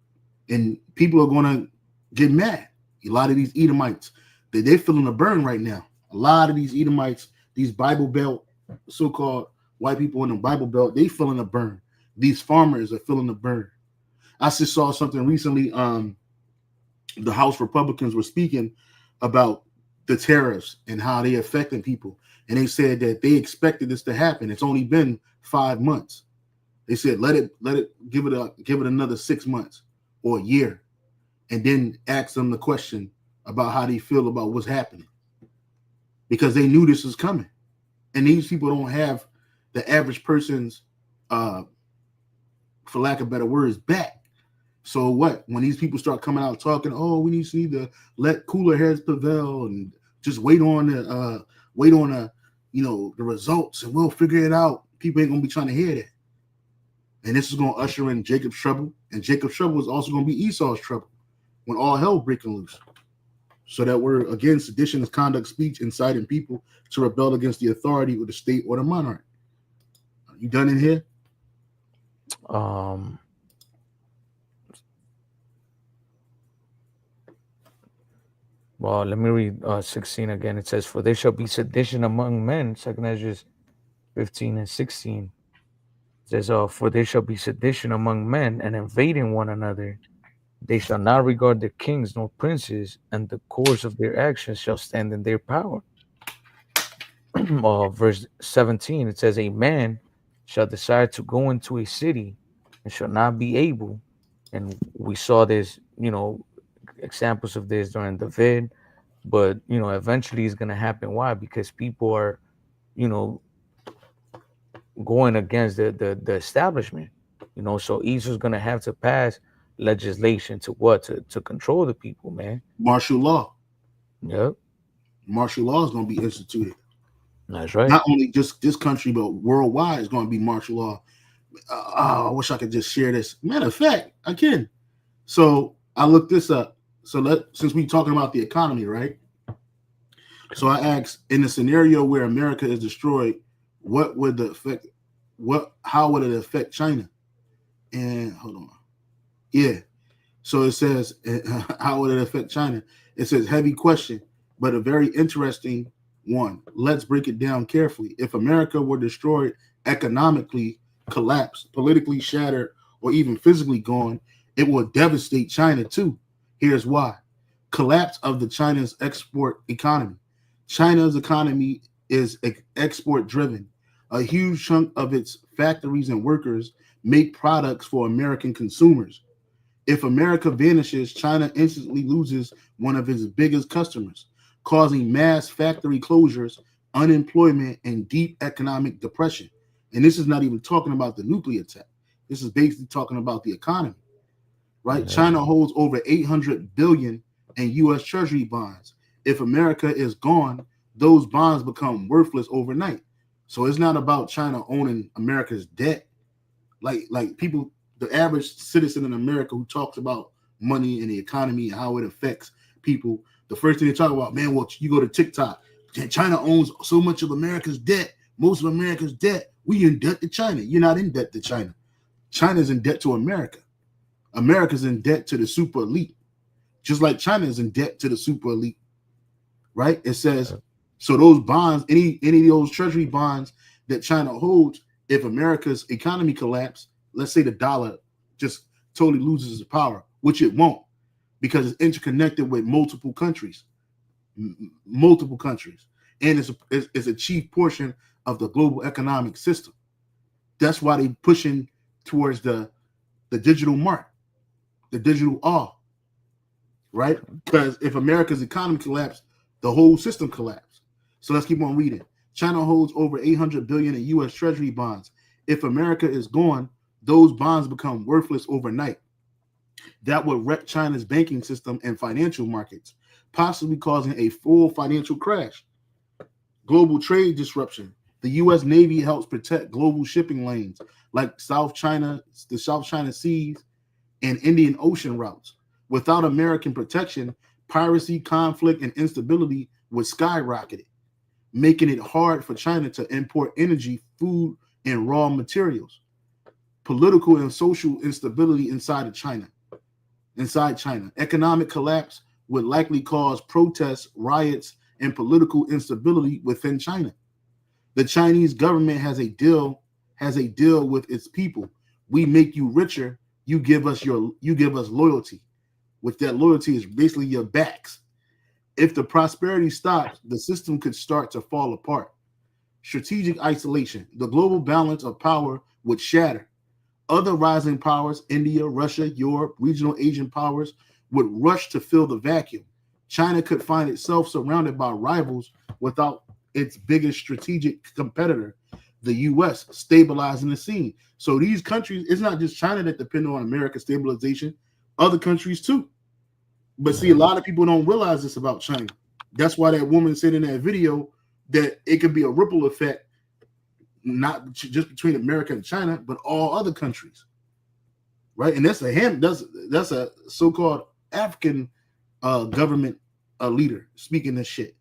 And people are going to get mad. A lot of these Edomites, they're feeling the burn right now. A lot of these Edomites, these Bible Belt, so-called white people in the Bible Belt, they feeling the burn. These farmers are feeling the burn. I just saw something recently. The House Republicans were speaking about the tariffs and how they affecting people. And they said that they expected this to happen. It's only been 5 months. They said, give it another 6 months or a year. And then ask them the question about how they feel about what's happening. Because they knew this was coming. And these people don't have the average person's, for lack of better words, back. So what? When these people start coming out talking, oh, we need to let cooler heads prevail and just wait on the the results and we'll figure it out. People ain't gonna be trying to hear that. And this is gonna usher in Jacob's trouble, and Jacob's trouble is also gonna be Esau's trouble when all hell breaking loose. So that we're again, sedition is conduct, speech, inciting people to rebel against the authority of the state or the monarch. You done in here? Well, let me read 16 again. It says, for there shall be sedition among men. 2 Ezra 15 and 16. It says, for there shall be sedition among men and invading one another. They shall not regard their kings nor princes, and the course of their actions shall stand in their power. Verse 17, it says, a man shall desire to go into a city and shall not be able. And we saw this, examples of this during the vid, but eventually it's going to happen. Why? Because people are going against the establishment, so Esau's going to have to pass legislation to control the people, man. Martial law. Yep. Martial law is going to be instituted. That's right. Not only just this country, but worldwide is going to be martial law. I wish I could just share this. Matter of fact, I can. So I looked this up. So since we're talking about the economy, right? So I asked, in a scenario where America is destroyed, how would it affect China? And hold on. Yeah. So it says, how would it affect China? It says, heavy question, but a very interesting one. Let's break it down carefully. If America were destroyed, economically collapsed, politically shattered, or even physically gone, it will devastate China too. Here's why. Collapse of China's export economy. China's economy is export driven. A huge chunk of its factories and workers make products for American consumers. If America vanishes, China instantly loses one of its biggest customers, causing mass factory closures, unemployment, and deep economic depression. And this is not even talking about the nuclear attack. This is basically talking about the economy, right? Yeah. China holds over $800 billion in U.S. Treasury bonds. If America is gone, those bonds become worthless overnight. So it's not about China owning America's debt. Like people, the average citizen in America who talks about money and the economy and how it affects people, the first thing they talk about, man, well, you go to TikTok, China owns so much of America's debt, most of America's debt. We in debt to China. You're not in debt to China. China's in debt to America. America's in debt to the super elite, just like China is in debt to the super elite, right? It says, so those bonds, any of those treasury bonds that China holds, if America's economy collapse, let's say the dollar just totally loses its power, which it won't, because it's interconnected with multiple countries, and it's a chief portion of the global economic system. That's why they're pushing towards the digital mark, the digital R, right? Because if America's economy collapsed, the whole system collapsed. So let's keep on reading. China holds over 800 billion in U.S. Treasury bonds. If America is gone, those bonds become worthless overnight. That would wreck China's banking system and financial markets, possibly causing a full financial crash. Global trade disruption. The U.S. Navy helps protect global shipping lanes like the South China Seas and Indian Ocean routes. Without American protection, piracy, conflict, and instability would skyrocket, making it hard for China to import energy, food, and raw materials. Political and social instability inside China. Economic collapse would likely cause protests, riots, and political instability within China. The Chinese government has a deal with its people. We make you richer, you give us loyalty. Which that loyalty is basically your backs. If the prosperity stops, the system could start to fall apart. Strategic isolation. The global balance of power would shatter. Other rising powers, India, Russia, Europe, regional Asian powers, would rush to fill the vacuum. China could find itself surrounded by rivals without its biggest strategic competitor, the U.S., stabilizing the scene. So these countries, it's not just China that depend on America's stabilization, other countries too. But see, a lot of people don't realize this about China. That's why that woman said in that video that it could be a ripple effect, not just between America and China, but all other countries, right? And that's a so-called African government leader speaking this shit,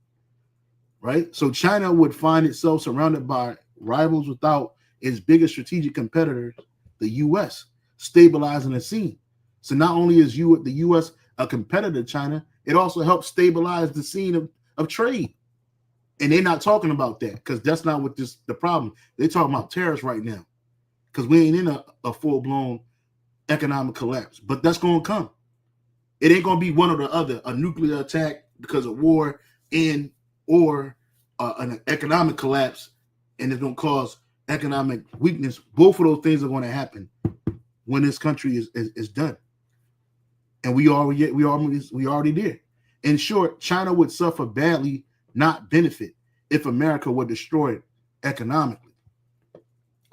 right? So China would find itself surrounded by rivals without its biggest strategic competitors, the U.S., stabilizing the scene. So not only is the U.S. a competitor to China, it also helps stabilize the scene of trade. And they're not talking about that because that's not what the problem. They're talking about tariffs right now because we ain't in a full-blown economic collapse. But that's going to come. It ain't going to be one or the other, a nuclear attack because of war or an economic collapse, and it's going to cause economic weakness. Both of those things are going to happen when this country is done. And we already there. In short, China would suffer badly, not benefit, if America were destroyed economically.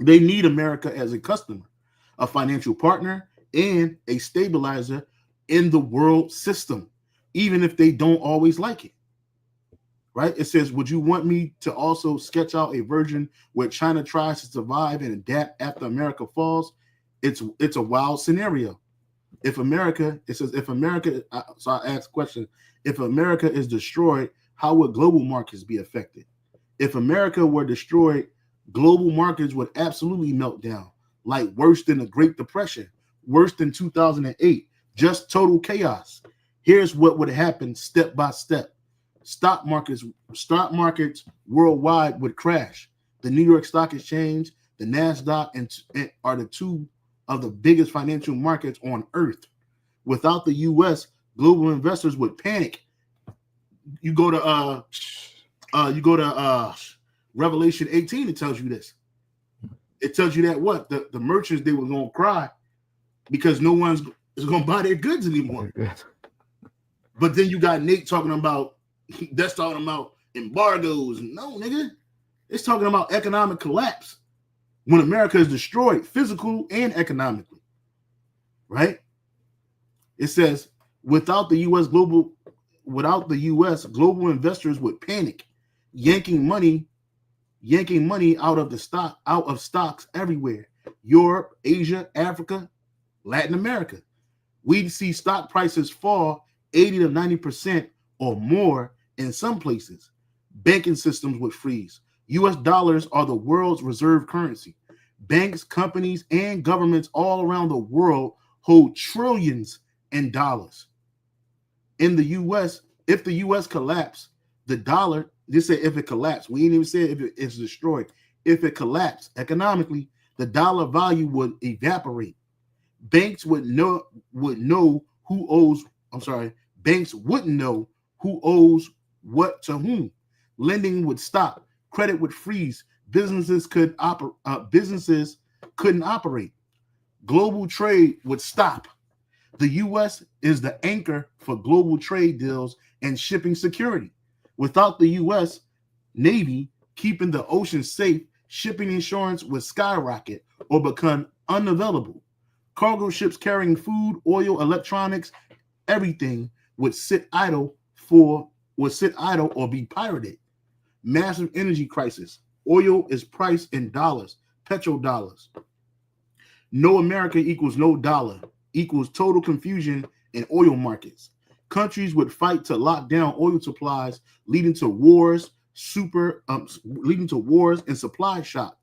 They need America as a customer, a financial partner, and a stabilizer in the world system, even if they don't always like it. Right? It says, would you want me to also sketch out a version where China tries to survive and adapt after America falls? It's a wild scenario. So I asked a question, if America is destroyed, how would global markets be affected? If America were destroyed, global markets would absolutely melt down, like worse than the Great Depression, worse than 2008, just total chaos. Here's what would happen step by step. Stock markets worldwide would crash. The New York Stock Exchange, the NASDAQ, and are the two of the biggest financial markets on earth. Without the U.S., global investors would panic. You go to Revelation 18. It tells you this. It tells you that what the merchants, they were going to cry because no one's going to buy their goods anymore. But then you got Nate talking about embargoes. No, nigga, it's talking about economic collapse when America is destroyed, physical and economically. Right? It says without the U.S., global investors would panic, yanking money out of stocks everywhere. Europe, Asia, Africa, Latin America. We'd see stock prices fall 80 to 90% or more in some places. Banking systems would freeze. U.S. dollars are the world's reserve currency. Banks, companies, and governments all around the world hold trillions in dollars. In the U.S., if the U.S. collapse, the dollar, they say if it collapsed, we ain't even said if it's destroyed. If it collapsed economically, the dollar value would evaporate. Banks would know who owes. I'm sorry, banks wouldn't know who owes what to whom. Lending would stop. Credit would freeze. Businesses couldn't operate. Global trade would stop. The U.S. is the anchor for global trade deals and shipping security. Without the U.S. Navy keeping the ocean safe, shipping insurance would skyrocket or become unavailable. Cargo ships carrying food, oil, electronics, everything would sit idle or be pirated. Massive energy crisis. Oil is priced in dollars, petrodollars. No America equals no dollar equals total confusion in oil markets. Countries would fight to lock down oil supplies, leading to wars and supply shock.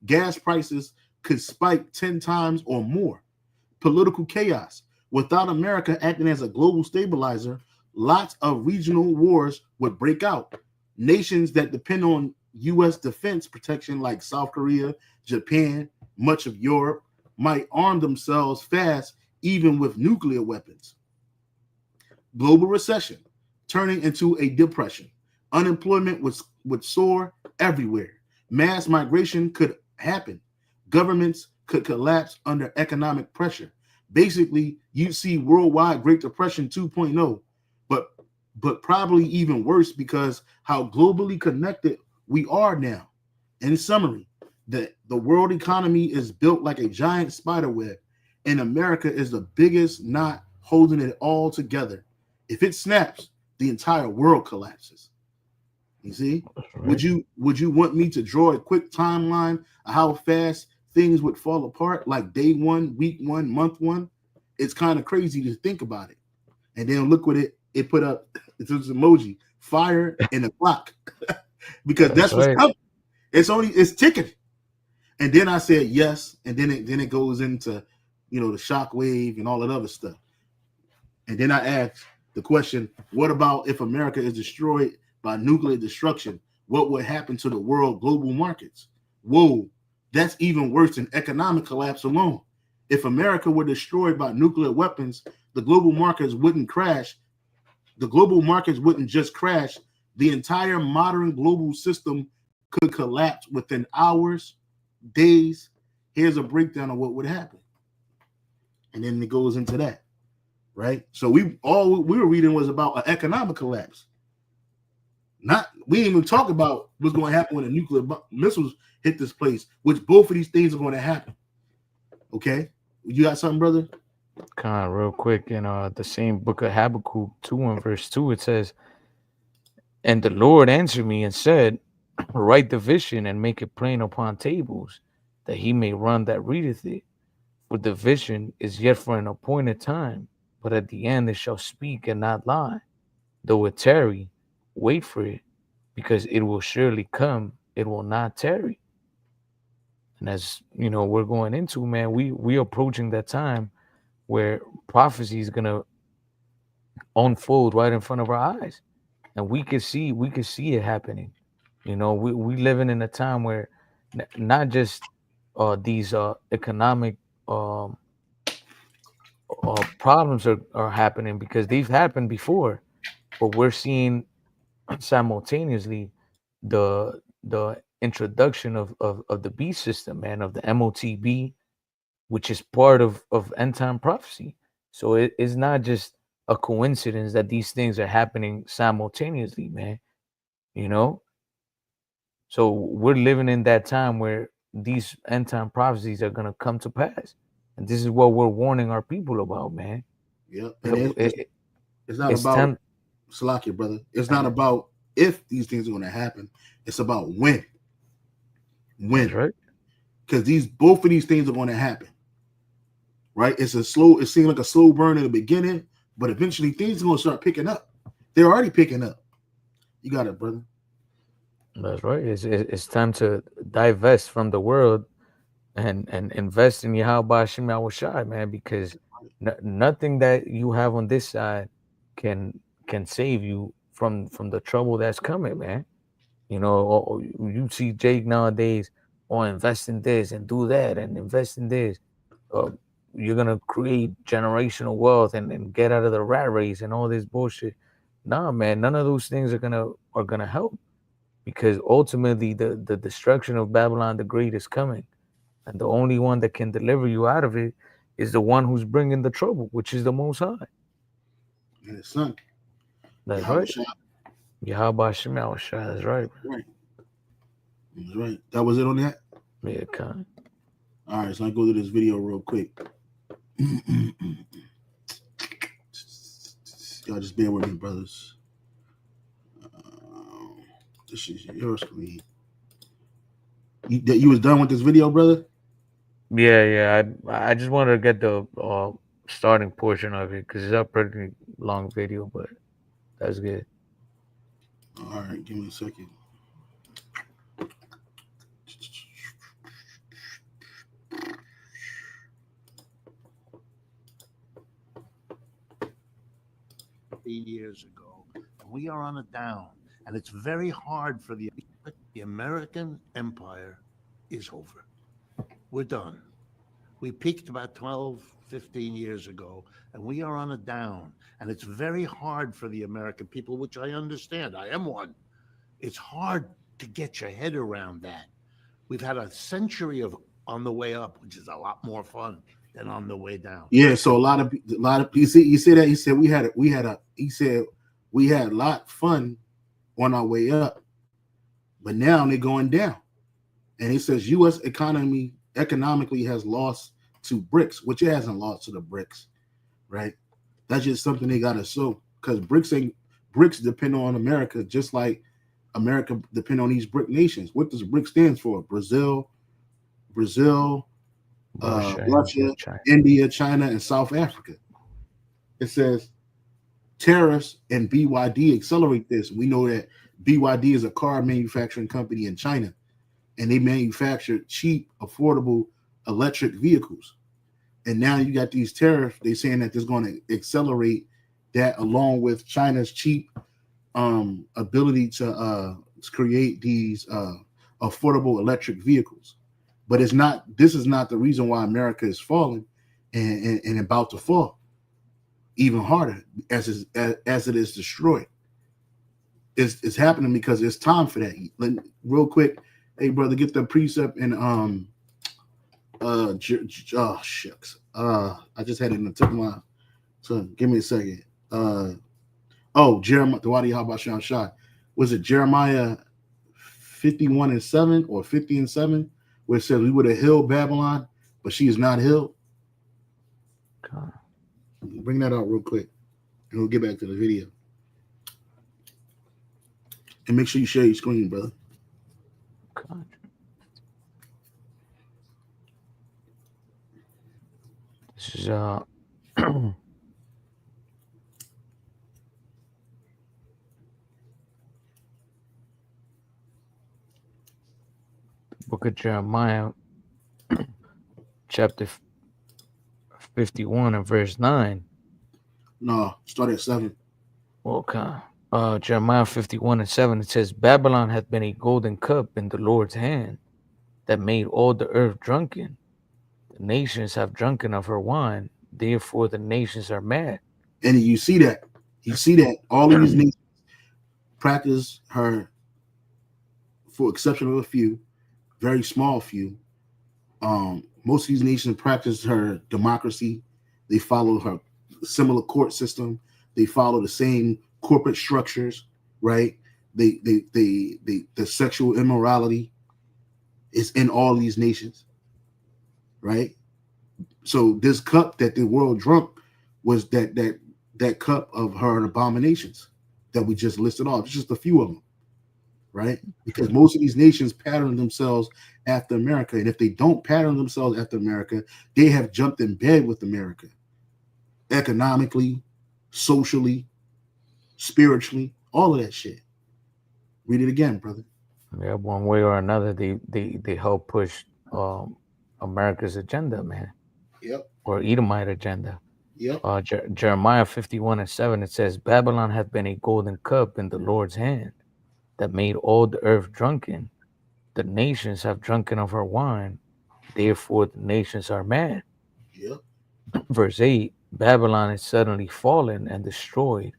Gas prices could spike 10 times or more. Political chaos. Without America acting as a global stabilizer, lots of regional wars would break out. Nations that depend on U.S. defense protection, like South Korea, Japan, much of Europe, might arm themselves fast, even with nuclear weapons. Global recession turning into a depression. Unemployment would soar everywhere. Mass migration could happen. Governments could collapse under economic pressure. Basically, you see worldwide Great Depression 2.0, but probably even worse because how globally connected we are now. In summary, the world economy is built like a giant spider web, and America is the biggest knot holding it all together. If it snaps, the entire world collapses. You see? Right. Would you want me to draw a quick timeline of how fast things would fall apart, like day one, week one, month one? It's kind of crazy to think about it. And then look what it put up. It's this emoji, fire and a clock, because that's what's coming. It's ticking. And then I said yes, and then it goes into, the shock wave and all that other stuff. And then I asked the question, what about if America is destroyed by nuclear destruction? What would happen to the world global markets? Whoa, that's even worse than economic collapse alone. If America were destroyed by nuclear weapons, the global markets wouldn't crash. The global markets wouldn't just crash. The entire modern global system could collapse within hours, days. Here's a breakdown of what would happen. And then it goes into that, right? So we were reading was about an economic collapse. We didn't even talk about what's going to happen when the nuclear missiles hit this place, which both of these things are going to happen. Okay? You got something, brother? Kind of real quick, in the same book of Habakkuk 2 and verse 2, it says, "And the Lord answered me and said, write the vision and make it plain upon tables, that he may run that readeth it. For the vision is yet for an appointed time, but at the end it shall speak and not lie. Though it tarry, wait for it, because it will surely come, it will not tarry." And as we're going into, man, we approaching that time where prophecy is gonna unfold right in front of our eyes, and we can see it happening. We living in a time where not just these economic problems are happening, because they've happened before, but we're seeing simultaneously the introduction of the B system, man, of the MOTB, which is part of end time prophecy. So it's not just a coincidence that these things are happening simultaneously, man. So we're living in that time where these end time prophecies are gonna come to pass, and this is what we're warning our people about, man. Yeah, and it's not about Salakia, brother. It's not about if these things are going to happen. It's about when. When, right? Because both of these things are going to happen, right? It seems like a slow burn in the beginning, but eventually things are going to start picking up. They're already picking up. You got it, brother. That's right. It's time to divest from the world and invest in Yahweh Shem Yahushai, man, because Nothing that you have on this side can save you from the trouble that's coming, man. You know, or you see Jake nowadays, invest in this and do that and invest in this. You're gonna create generational wealth and get out of the rat race and all this bullshit. Nah, man, none of those things are gonna help, because ultimately the destruction of Babylon the Great is coming, and the only one that can deliver you out of it is the one who's bringing the trouble, which is the Most High. And his son. That's Yahweh right. Shai. Yahweh Shemel Shai. That's right. Right. That's right. That was it on that? Yeah, kind. All right, so I go to this video real quick. Y'all just bear with me, brothers. This is your screen. You was done with this video, brother? Yeah. I just wanted to get the starting portion of it because it's a pretty long video, but that's good. All right, give me a second. Years ago, and we are on a down, and it's very hard for the American empire is over. We're done. We peaked about 12, 15 years ago, and we are on a down, and it's very hard for the American people, which I understand. I am one. It's hard to get your head around that. We've had a century of on the way up, which is a lot more fun than on the way down. Yeah, so a lot of you see that he said we had a lot fun on our way up, but now they're going down. And he says U.S. economically has lost to BRICS, which it hasn't lost to the BRICS, right? That's just something they gotta show, because BRICS depend on America, just like America depend on these BRIC nations. What does BRIC stands for? Brazil, Russia, India, China, and South Africa. It says tariffs and BYD accelerate this. We know that BYD is a car manufacturing company in China, and they manufacture cheap, affordable electric vehicles. And now you got these tariffs. They're saying that there's going to accelerate that, along with China's cheap ability to create these affordable electric vehicles. But it's not. This is not the reason why America is falling and about to fall even harder as it is destroyed. It's happening because it's time for that. Real quick, hey brother, get the precept and shucks. I just had it in the tip of my. So give me a second. Jeremiah. Dawadi Habashan Shai. Was it Jeremiah 51:7 or 50:7? Where it says we would have healed Babylon, but she is not healed. God. Bring that out real quick, and we'll get back to the video. And make sure you share your screen, brother. God. This is Book of Jeremiah, chapter 51 and verse 9. No, start at 7. Okay. Jeremiah 51:7, it says, Babylon hath been a golden cup in the Lord's hand, that made all the earth drunken. The nations have drunken of her wine, therefore the nations are mad. And you see that. All of these nations practice her, for exception of a few, very small few. Most of these nations practice her democracy. They follow her similar court system. They follow the same corporate structures, right? The sexual immorality is in all these nations, right? So this cup that the world drunk was that cup of her abominations that we just listed off. It's just a few of them, right? Because most of these nations pattern themselves after America. And if they don't pattern themselves after America, they have jumped in bed with America. Economically, socially, spiritually, all of that shit. Read it again, brother. Yeah, one way or another, they help push America's agenda, man. Yep. Or Edomite agenda. Yep. Jeremiah 51:7, it says, Babylon hath been a golden cup in the Lord's hand, that made all the earth drunken. The nations have drunken of her wine, therefore the nations are mad. Yep. Verse 8, Babylon is suddenly fallen and destroyed.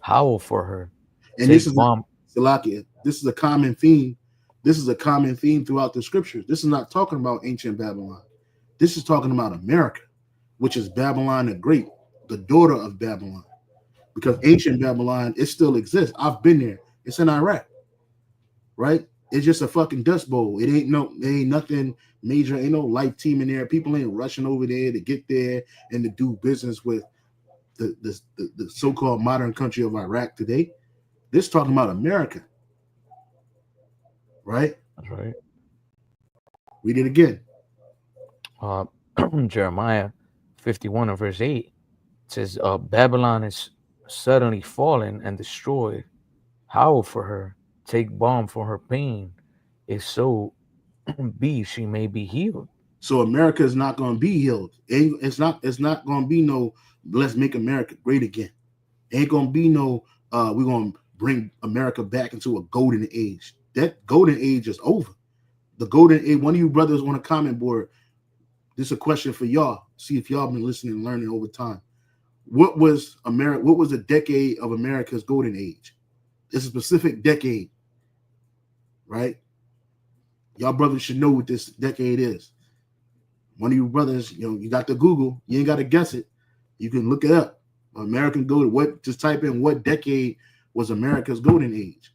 Howl for her. And this Take is bomb. Salakia. This is a common theme. This is a common theme throughout the scriptures. This is not talking about ancient Babylon. This is talking about America, which is Babylon the Great, the daughter of Babylon. Because ancient Babylon, it still exists. I've been there. It's in Iraq, right? It's just a fucking dust bowl. It ain't nothing major. Ain't no life team in there. People ain't rushing over there to get there and to do business with the so-called modern country of Iraq today. This talking about America, right? That's right. Read it again. Jeremiah 51 and verse 8 says, Babylon is suddenly fallen and destroyed. Howl for her. Take balm for her pain. If so be she may be healed. So America is not going to be healed. It's not going to be no let's make America great again. Ain't going to be no we're going to bring America back into a golden age. That golden age is over. The golden age, one of you brothers on a comment board, this is a question for y'all. See if y'all been listening and learning over time. What was the decade of America's golden age? It's a specific decade, right? Y'all brothers should know what this decade is. One of you brothers, you got the Google. You ain't got to guess it. You can look it up. American golden. Just type in what decade was America's golden age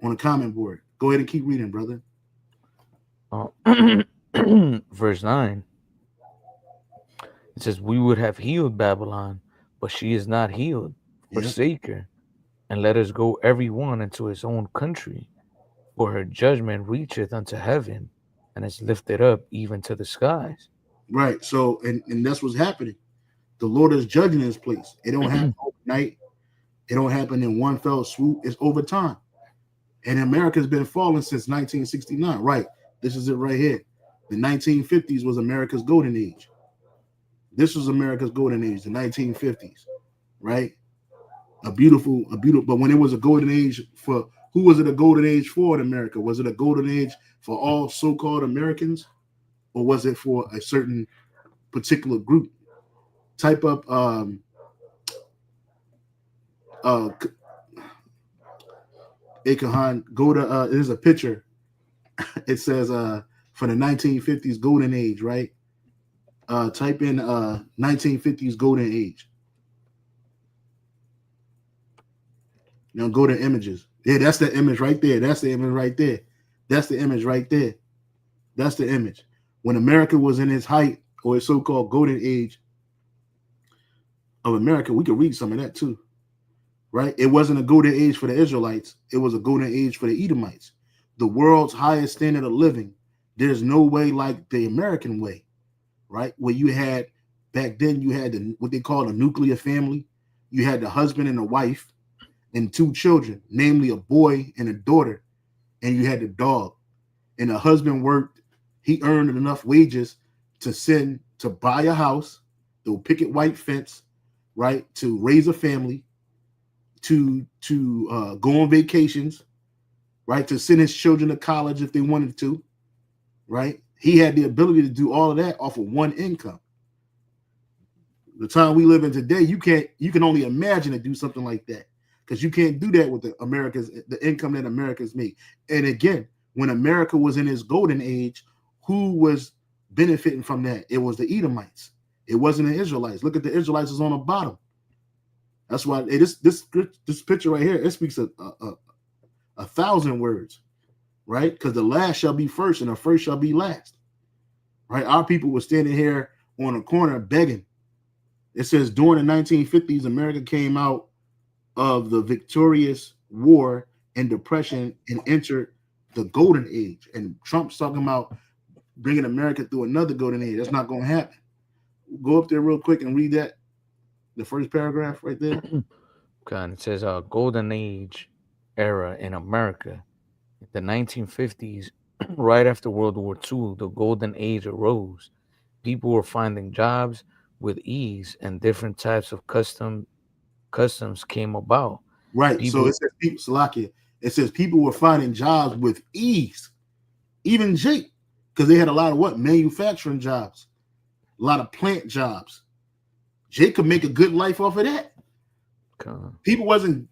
on a comment board. Go ahead and keep reading, brother. Verse 9. It says, we would have healed Babylon, but she is not healed. Forsake her, and let us go every one into his own country. For her judgment reacheth unto heaven, and is lifted up even to the skies. Right. So, and that's what's happening. The Lord is judging this place. It don't happen overnight. It don't happen in one fell swoop. It's over time. And America's been falling since 1969. Right. This is it right here. The 1950s was America's golden age. This was America's golden age, the 1950s. Right. A beautiful. But when it was a golden age for, who was it a golden age for in America? Was it a golden age for all so-called Americans? Or was it for a certain particular group? Type up Akahan, go to there's a picture. It says for the 1950s golden age, right? Type in 1950s golden age. Go to images. Yeah, that's the image right there. That's the image right there. That's the image right there. That's the image. When America was in its height, or its so-called golden age of America, we could read some of that too, right? It wasn't a golden age for the Israelites. It was a golden age for the Edomites. The world's highest standard of living. There's no way like the American way, right? Where you had, back then, you had what they call a nuclear family. You had the husband and a wife and two children, namely a boy and a daughter, and you had the dog. And the husband worked. He earned enough wages to buy a house, to picket white fence, right? To raise a family, to go on vacations, right? To send his children to college if they wanted to, right? He had the ability to do all of that off of one income. The time we live in today, you can only imagine to do something like that, because you can't do that with the income that Americans make. And again, when America was in its golden age, who was benefiting from that? It was the Edomites. It wasn't the Israelites. Look at the Israelites is on the bottom. That's why this picture right here, it speaks a 1,000 words, right? Because the last shall be first and the first shall be last, right? Our people were standing here on a corner begging. It says during the 1950s, America came out of the victorious war and depression and entered the golden age. And Trump's talking about bringing America through another golden age. That's not going to happen. Go up there real quick and read that. The first paragraph right there. Okay, and it says golden age era in America. In the 1950s, right after World War II, the golden age arose. People were finding jobs, with ease, and different types of customs came about. Right. So it says people, Salakia, it says people were finding jobs with ease. Even Jake, because they had a lot of what? Manufacturing jobs, a lot of plant jobs. Jake could make a good life off of that. Jake wasn't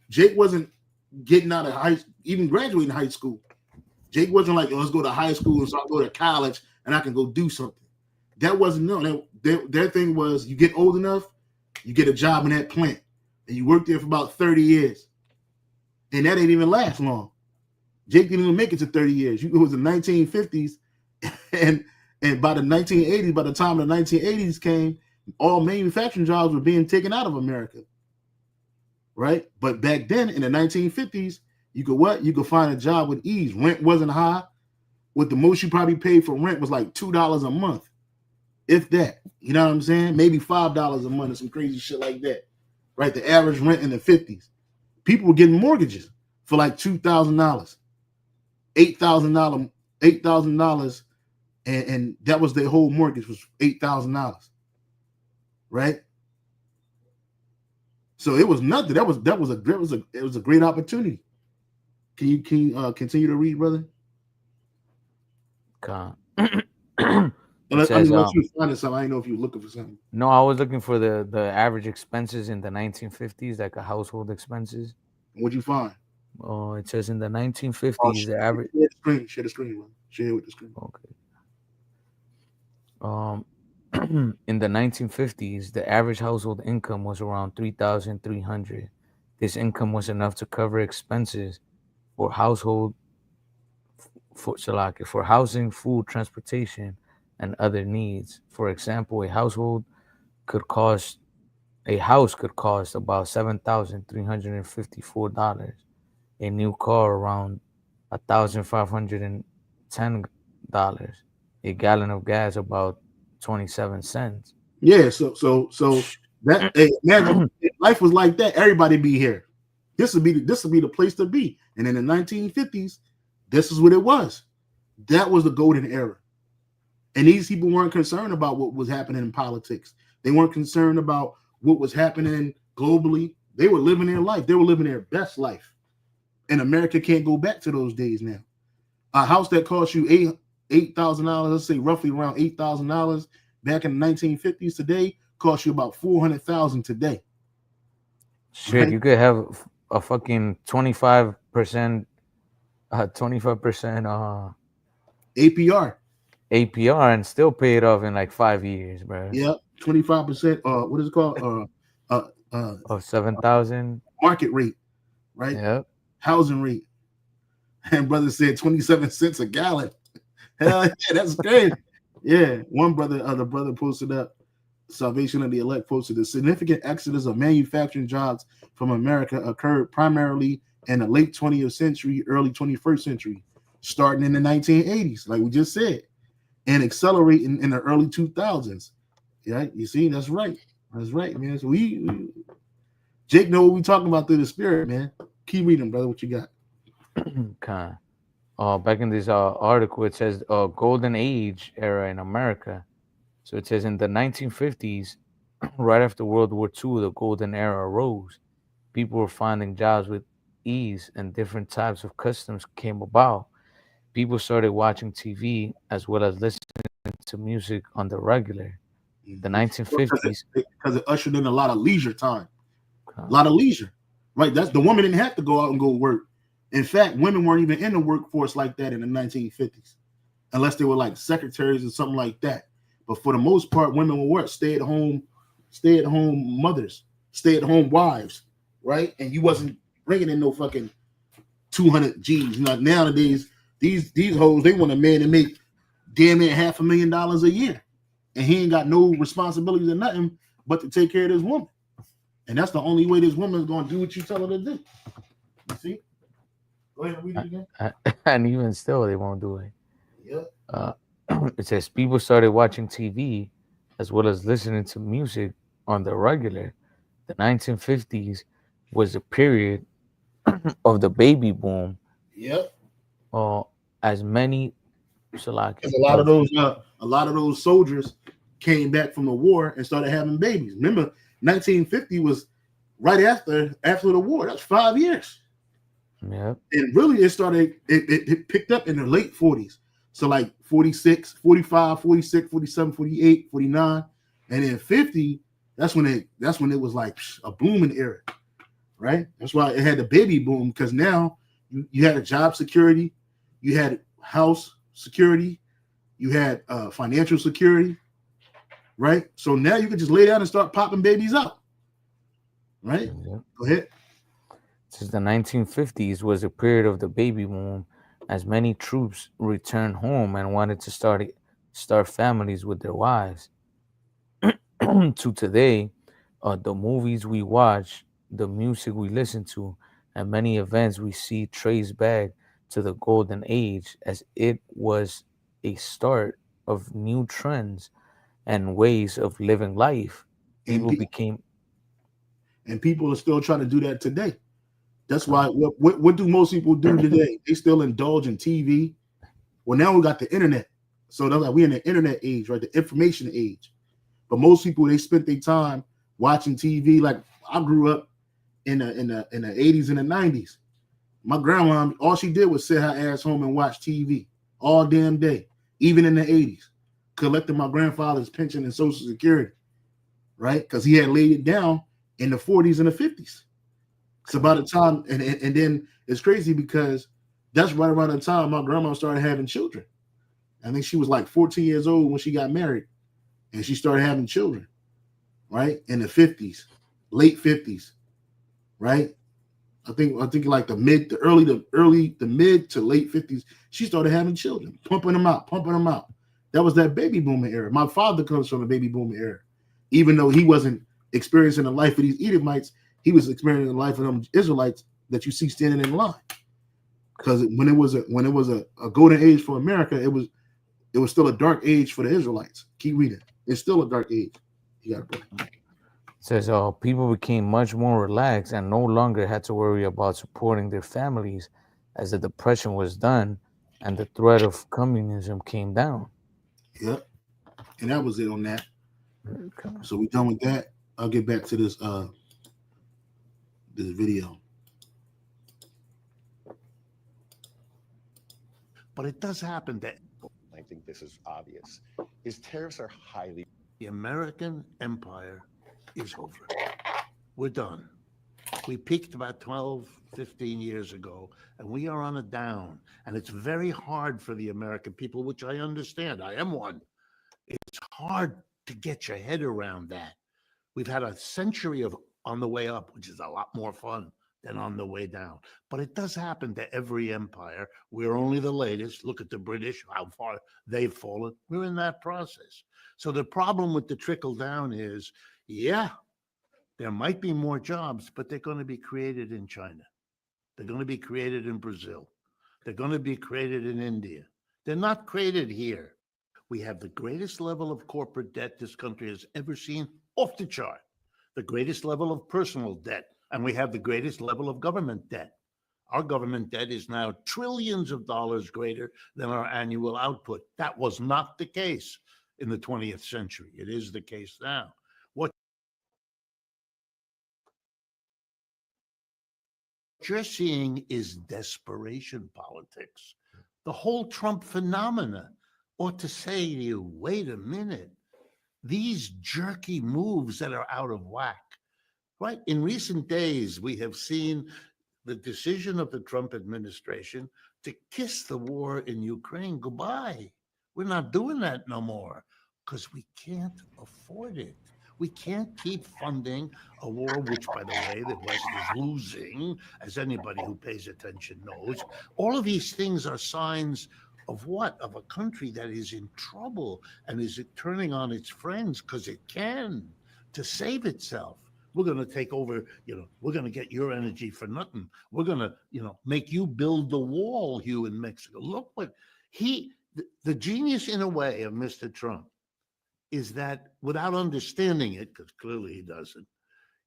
getting out of even graduating high school. Jake wasn't like, let's go to high school and so I'll go to college and I can go do something. That wasn't their thing was you get old enough, you get a job in that plant. And you work there for about 30 years. And that ain't even last long. Jake didn't even make it to 30 years. It was the 1950s. And by the 1980s, by the time the 1980s came, all manufacturing jobs were being taken out of America. Right? But back then in the 1950s, you could find a job with ease. Rent wasn't high. What the most you probably paid for rent was like $2 a month. If that. You know what I'm saying? Maybe $5 a month or some crazy shit like that. Right? The average rent in the 50s. People were getting mortgages for like $2,000, $8,000, and that was their whole mortgage was $8,000. Right? So it was nothing. It was a great opportunity. Can you continue to read, brother? Unless you find something, I didn't know if you were looking for something. No, I was looking for the average expenses in the 1950s, like a household expenses. What'd you find? Oh, it says in the 1950s, the average. Share the screen, man. Share it with the screen. Okay. In the 1950s, the average household income was around $3,300. This income was enough to cover expenses for for housing, food, transportation, and other needs. For example, a house could cost about $7,354. A new car around $1,510. A gallon of gas about 27 cents. Yeah, so that imagine if life was like that, everybody be here. This would be the place to be. And in the 1950s, this is what it was. That was the golden era. And these people weren't concerned about what was happening in politics. They weren't concerned about what was happening globally. They were living their life. They were living their best life. And America can't go back to those days now. A house that cost you $8,000, let's say roughly around $8,000 back in the 1950s today, cost you about $400,000 today. Shit, right? You could have a fucking 25% APR and still pay it off in like 5 years, bro. Yeah, 25%. What is it called? Of 7,000 market rate, right? Yep. Housing rate. And brother said 27 cents a gallon. Hell yeah, that's crazy. Yeah, one brother, the brother posted up. Salvation of the Elect posted a significant exodus of manufacturing jobs from America occurred primarily in the late 20th century, early 21st century, starting in the 1980s, like we just said, and accelerating in the early 2000s. Yeah, you see, that's right. That's right, man. So we Jake know what we talking about through the spirit, man. Keep reading, brother. What you got? Okay. Back in this article, it says golden age era in America. So it says in the 1950s, right after World War II, the golden era arose. People were finding jobs with ease and different types of customs came about. People started watching TV as well as listening to music on the regular. The 1950s. Because it ushered in a lot of leisure time. A lot of leisure. Right? That's the woman didn't have to go out and go work. In fact, women weren't even in the workforce like that in the 1950s, unless they were like secretaries or something like that. But for the most part, women were what? Stay-at-home mothers, stay-at-home wives, right? And you wasn't bringing in no fucking 200 G's. Nowadays, these hoes, they want a man to make damn near $500,000 a year, and he ain't got no responsibilities or nothing but to take care of this woman. And that's the only way this woman is going to do what you tell her to do. You see? Go ahead and read it again. And even still, they won't do it. Yep. It says people started watching TV as well as listening to music on the regular. The 1950s was a period of the baby boom. Yep. As many, a lot of those soldiers came back from the war and started having babies. Remember, 1950 was right after the war. That's 5 years. Yeah. And really it picked up in the late 40s. So like 46, 45, 46, 47, 48, 49, and then 50, that's when it was like a booming era, right? That's why it had the baby boom, because now you had a job security, you had house security, you had financial security, right? So now you can just lay down and start popping babies out, right? Yeah. Go ahead. Since the 1950s was a period of the baby boom, as many troops returned home and wanted to start families with their wives. To today, the movies we watch, the music we listen to, and many events we see trace back to the golden age, as it was a start of new trends and ways of living life. And People became people are still trying to do that today. That's why what do most people do today? They still indulge in TV. Well, now we got the internet. So they're like, we in the internet age, right? The information age. But most people, they spent their time watching TV. Like I grew up in the 80s and the 90s. My grandma, all she did was sit her ass home and watch TV all damn day, even in the 80s, collecting my grandfather's pension and Social Security, right? Because he had laid it down in the 40s and the 50s. So by the time, and then it's crazy because that's right around the time my grandma started having children. I think she was like 14 years old when she got married, and she started having children, right? In the 50s, late 50s, right? I think like the mid to late 50s, she started having children, pumping them out. That was that baby boomer era. My father comes from a baby boomer era. Even though he wasn't experiencing the life of these Edomites, he was experiencing the life of them Israelites that you see standing in line. Because when it was a golden age for America, it was still a dark age for the Israelites. Keep reading. It's still a dark age. You got it, bro. says people became much more relaxed and no longer had to worry about supporting their families as the depression was done and the threat of communism came down. Yep. And that was it on that. So we done with that. I'll get back to this video. But it does happen that I think this is obvious. His tariffs are highly. the American empire is over. We're done. We peaked about 12, 15 years ago, and we are on a down. And it's very hard for the American people, which I understand. I am one. It's hard to get your head around that. We've had a century of on the way up, which is a lot more fun than on the way down. But it does happen to every empire. We're only the latest. Look at the British, how far they've fallen. We're in that process. So the problem with the trickle down is, yeah, there might be more jobs, but they're going to be created in China. They're going to be created in Brazil. They're going to be created in India. They're not created here. We have the greatest level of corporate debt this country has ever seen, off the chart. The greatest level of personal debt, and we have the greatest level of government debt. Our government debt is now trillions of dollars greater than our annual output. That was not the case in the 20th century. It is the case now. What you're seeing is desperation politics. The whole Trump phenomena ought to say to you, wait a minute, these jerky moves that are out of whack, right? In recent days, we have seen the decision of the Trump administration to kiss the war in Ukraine goodbye. We're not doing that no more because we can't afford it. We can't keep funding a war, which, by the way, the West is losing, as anybody who pays attention knows. All of these things are signs of what? Of a country that is in trouble and is turning on its friends because it can to save itself. We're going to take over, we're going to get your energy for nothing. We're going to, make you build the wall, Hugh, in Mexico. Look what the genius in a way of Mr. Trump is that without understanding it, because clearly he doesn't,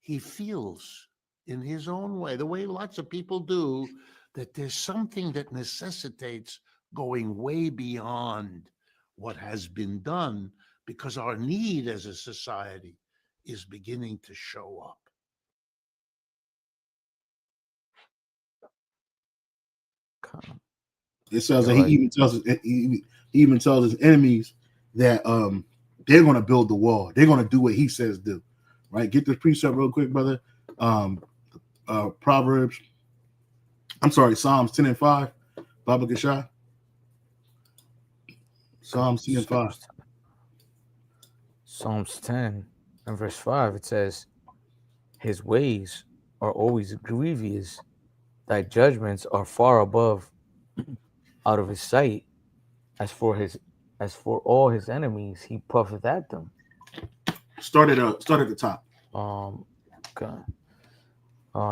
he feels in his own way, the way lots of people do, that there's something that necessitates going way beyond what has been done because our need as a society is beginning to show up. It says that he even tells his enemies that they're going to build the wall. They're going to do what he says do. Right? Get this precept real quick, brother. Psalms 10 and 5. Baba Gashai. Psalms 10 and 5. Psalms 10 and verse 5, it says, his ways are always grievous. Thy judgments are far above out of his sight. As for all his enemies, he puffeth at them. Start at the top.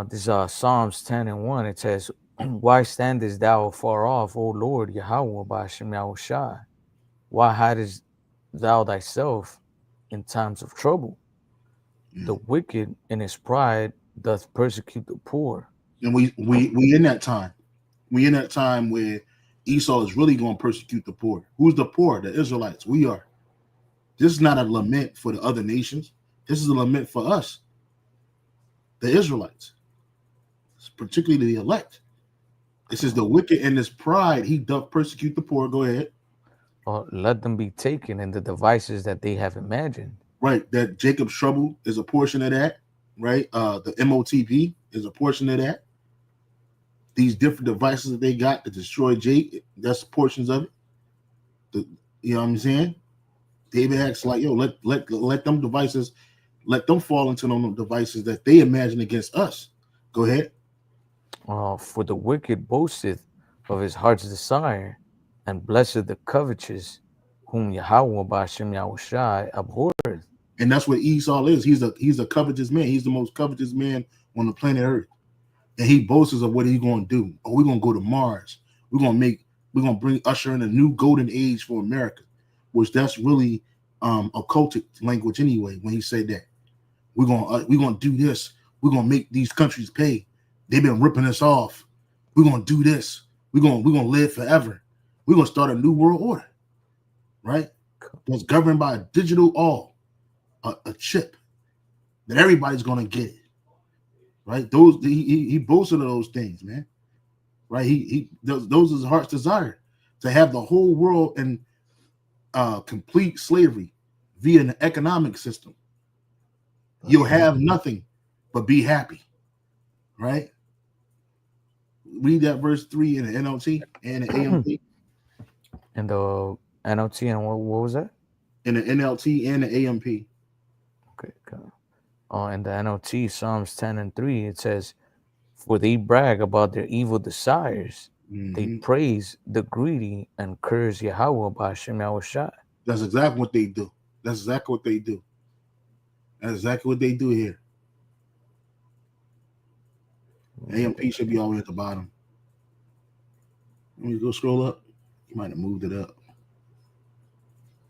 This Psalms 10 and 1. It says, why standest thou afar off, O Lord Yahweh, by Hashem Yahushai? Why hidest thou thyself in times of trouble? The wicked in his pride doth persecute the poor. And we in that time. We in that time where Esau is really going to persecute the poor. Who's the poor? The Israelites. We are. This is not a lament for the other nations. This is a lament for us, the Israelites, particularly the elect. This is the wicked in his pride. He doth persecute the poor. Go ahead. Let them be taken in the devices that they have imagined. Right. That Jacob's trouble is a portion of that. Right. The MOTP is a portion of that. These different devices that they got to destroy Jake, that's portions of it. You know what I'm saying? David acts like, yo, let them devices, let them fall into them devices that they imagine against us. Go ahead. For the wicked boasteth of his heart's desire, and blessed the covetous, whom Yahweh by Hashem Yahushai abhorreth. And that's what Esau is. He's a covetous man. He's the most covetous man on the planet Earth. And he boasts of what he's going to do. Oh, we're going to go to Mars. We're going to bring usher in a new golden age for America, which that's really occultic language anyway. When he said that we're going to do this, we're going to make these countries pay. They've been ripping us off. We're going to do this. We're going to live forever. We're going to start a new world order, right? That's governed by a digital a chip that everybody's going to get it. Right, he boasted of those things, man. Right, those is his heart's desire, to have the whole world in complete slavery via an economic system. You'll have nothing but be happy, right? Read that verse 3 in the NLT and the AMP. In the NLT and what was that? In the NLT and the AMP. Okay, good. In the NLT, Psalms 10 and 3, it says, for they brag about their evil desires. They praise the greedy and curse Yahweh by Hashem Yahushai. That's exactly what they do. That's exactly what they do. That's exactly what they do here. AMP should be all the way at the bottom. Let me go scroll up. You might have moved it up.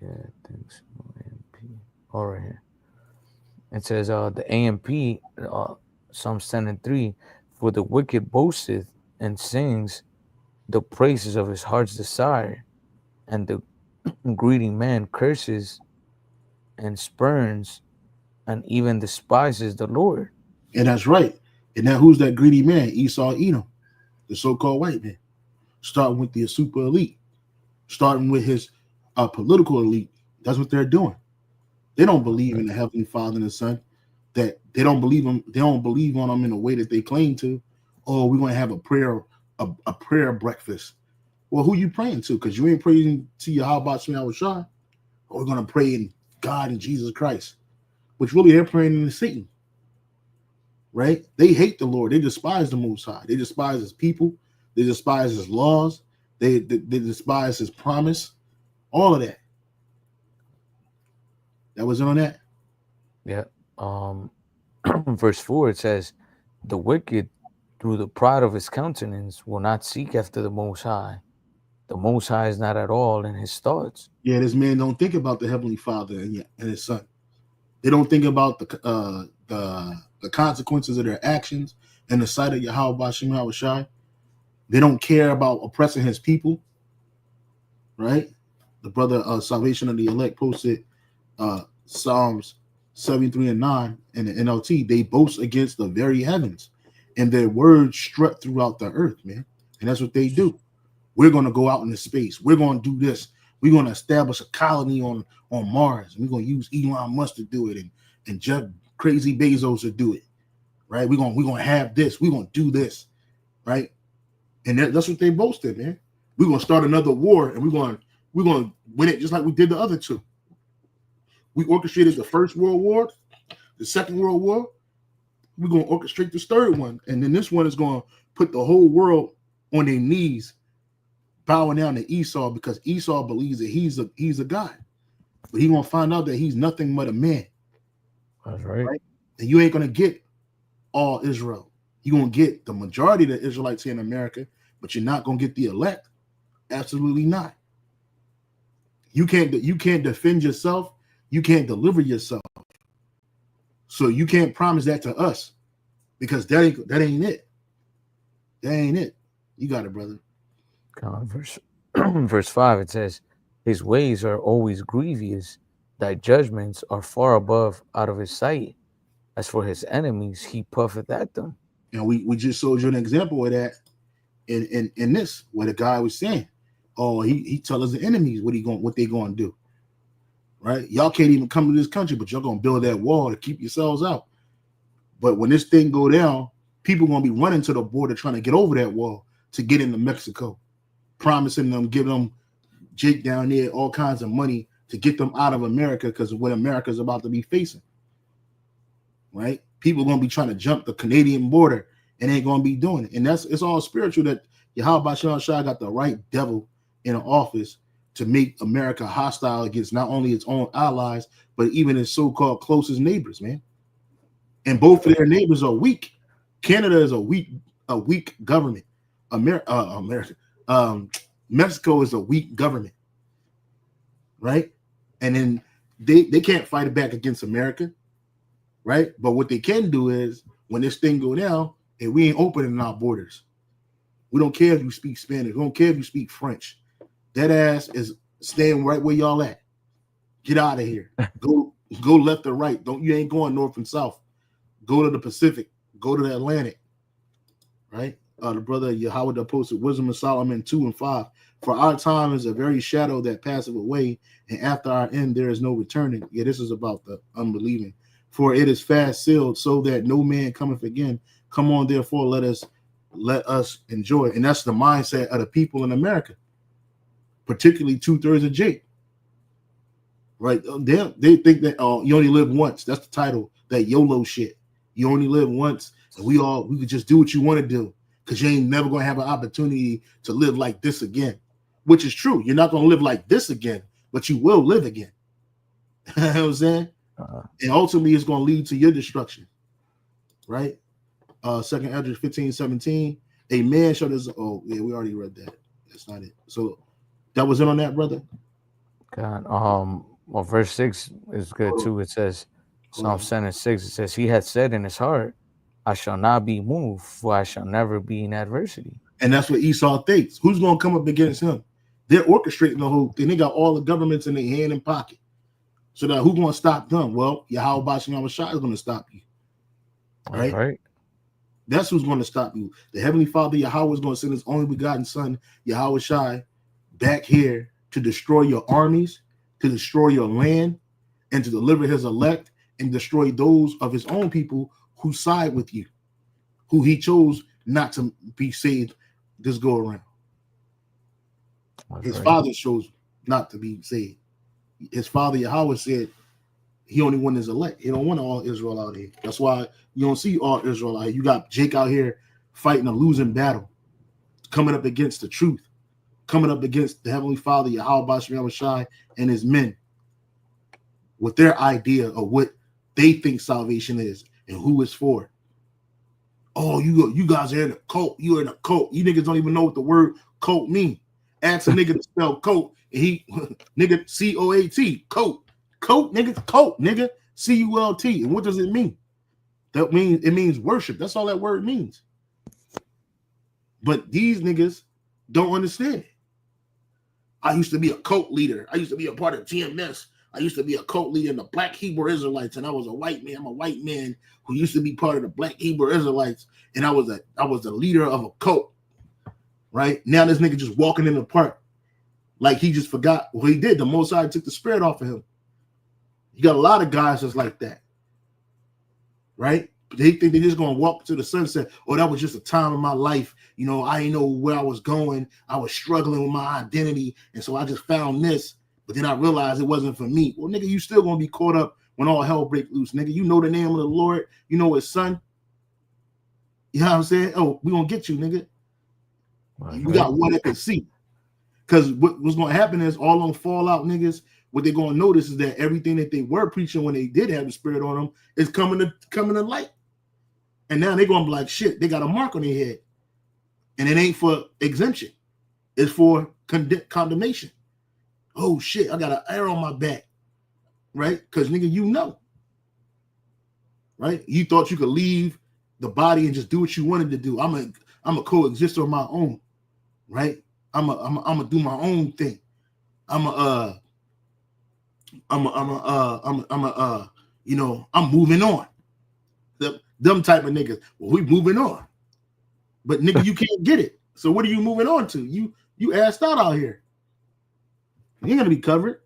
Yeah, I think so. AMP. All right here. It says the AMP, Psalms 10 and 3, for the wicked boasteth and sings the praises of his heart's desire, and the greedy man curses and spurns and even despises the Lord. And that's right. And now who's that greedy man? Esau Edom, the so-called white man. Starting with the super elite, starting with his political elite. That's what they're doing. They don't believe in the Heavenly Father and the Son. That they don't believe him. They don't believe on him in the way that they claim to. Oh, we're going to have a prayer breakfast. Well, who you praying to? Because you ain't praying to Yahweh Shah. Or we're going to pray in God and Jesus Christ. Which really they're praying in Satan. Right? They hate the Lord. They despise the Most High. They despise his people. They despise his laws. They despise his promise. All of that. That was on that? Yeah. Verse 4, it says, the wicked through the pride of his countenance will not seek after the Most High. The Most High is not at all in his thoughts. Yeah, this man don't think about the Heavenly Father and his Son. They don't think about the consequences of their actions in the sight of Yahweh Shem Yahushai. They don't care about oppressing his people. Right? The brother Salvation of the Elect posted Psalms 73 and 9 in the NLT, they boast against the very heavens, and their words strut throughout the earth, man. And that's what they do. We're going to go out into space. We're going to do this. We're going to establish a colony on Mars. We're going to use Elon Musk to do it, and Jeff Crazy Bezos to do it, right? We're going to have this. We're going to do this, right? And that's what they boasted, man. We're going to start another war, and we're going to win it just like we did the other two. We orchestrated the First World War, the Second World War. We're going to orchestrate this third one. And then this one is going to put the whole world on their knees, bowing down to Esau, because Esau believes that he's a god. But he's going to find out that he's nothing but a man. That's right. And you ain't going to get all Israel. You're going to get the majority of the Israelites here in America, but you're not going to get the elect. Absolutely not. You can't defend yourself. You can't deliver yourself. So you can't promise that to us, because that ain't it. That ain't it. You got it, brother. Verse 5, it says, his ways are always grievous, thy judgments are far above out of his sight. As for his enemies, he puffeth at them. And we just showed you an example of that in this, where the guy was saying, oh, he tell us the enemies what they gonna do. Right? Y'all can't even come to this country, but y'all gonna build that wall to keep yourselves out. But when this thing go down, people gonna be running to the border trying to get over that wall to get into Mexico, promising them, give them Jake down there all kinds of money to get them out of America, because of what America's about to be facing. Right? People gonna be trying to jump the Canadian border and ain't gonna be doing it. And it's all spiritual that Yahweh Shem Shai got the right devil in an office to make America hostile against not only its own allies, but even its so-called closest neighbors, man. And both of their neighbors are weak. Canada is a weak government. Mexico is a weak government, right? And then they can't fight it back against America, right? But what they can do is, when this thing go down, and we ain't opening our borders. We don't care if you speak Spanish. We don't care if you speak French. That ass is staying right where y'all at. Get out of here. Go left or right. You ain't going north and south. Go to the Pacific. Go to the Atlantic. Right? The brother Yahweh posted Wisdom of Solomon 2 and 5. For our time is a very shadow that passeth away, and after our end there is no returning. Yeah, this is about the unbelieving. For it is fast sealed, so that no man cometh again. Come on, therefore, let us enjoy. And that's the mindset of the people in America, particularly 2/3 of Jake. Right? They think that you only live once. That's the title, that YOLO shit. You only live once, and we could just do what you want to do, because you ain't never gonna have an opportunity to live like this again. Which is true. You're not gonna live like this again, but you will live again. You know what I'm saying? And ultimately it's gonna lead to your destruction. Right? 2nd Ezra 15:17. A man shall this. Oh, yeah, we already read that. That's not it. So that was it on that, brother. God, well, verse 6 is good too. It says, Psalm 7:6, it says, he hath said in his heart, I shall not be moved, for I shall never be in adversity. And that's what Esau thinks. Who's going to come up against him? They're orchestrating the whole thing. They got all the governments in their hand and pocket. So that who's going to stop them? Well, Yahweh Bashem Shai is going to stop you. Right? Right. That's who's going to stop you. The Heavenly Father, Yahweh, is going to send his only begotten Son, Yahweh Shai, back here to destroy your armies, to destroy your land, and to deliver his elect and destroy those of his own people who side with you, who he chose not to be saved this go around. His father chose not to be saved. His father, Yahweh, said he only wanted his elect. He don't want all Israel out here. That's why you don't see all Israel out here. You got Jake out here fighting a losing battle, coming up against the truth, coming up against the Heavenly Father, Yahweh Bashem Shai, and his men with their idea of what they think salvation is and who it's for. Oh, you guys are in a cult. You're in a cult. You niggas don't even know what the word cult mean. Ask a nigga to spell cult, and he nigga COAT, cult, nigga, cult, nigga, CULT. And what does it mean? That means it means worship. That's all that word means. But these niggas don't understand it. I used to be a cult leader. I used to be a part of TMS. I used to be a cult leader in the Black Hebrew Israelites, and I was a white man. I'm a white man who used to be part of the Black Hebrew Israelites, and I was the leader of a cult. Right now, this nigga just walking in the park like he just forgot what he did. The Most High took the spirit off of him. You got a lot of guys just like that, right? They think they're just gonna walk to the sunset. Oh, that was just a time in my life. You know, I didn't know where I was going. I was struggling with my identity, and so I just found this. But then I realized it wasn't for me. Well, nigga, you still gonna be caught up when all hell break loose, nigga. You know the name of the Lord. You know his son. You know what I'm saying? Oh, we gonna get you, nigga. You got one that can see. Because what's gonna happen is all them fallout niggas, what they're gonna notice is that everything that they were preaching when they did have the spirit on them is coming to light. And now they're gonna be like, shit, they got a mark on their head. And it ain't for exemption, it's for condemnation. Oh shit, I got an arrow on my back, right? Because nigga, you know, right? You thought you could leave the body and just do what you wanted to do. I'm a coexister on my own, right? I'm a do my own thing. I'm moving on. Them type of niggas. Well, we moving on, but nigga, you can't get it. So what are you moving on to? You assed out here. You ain't gonna be covered.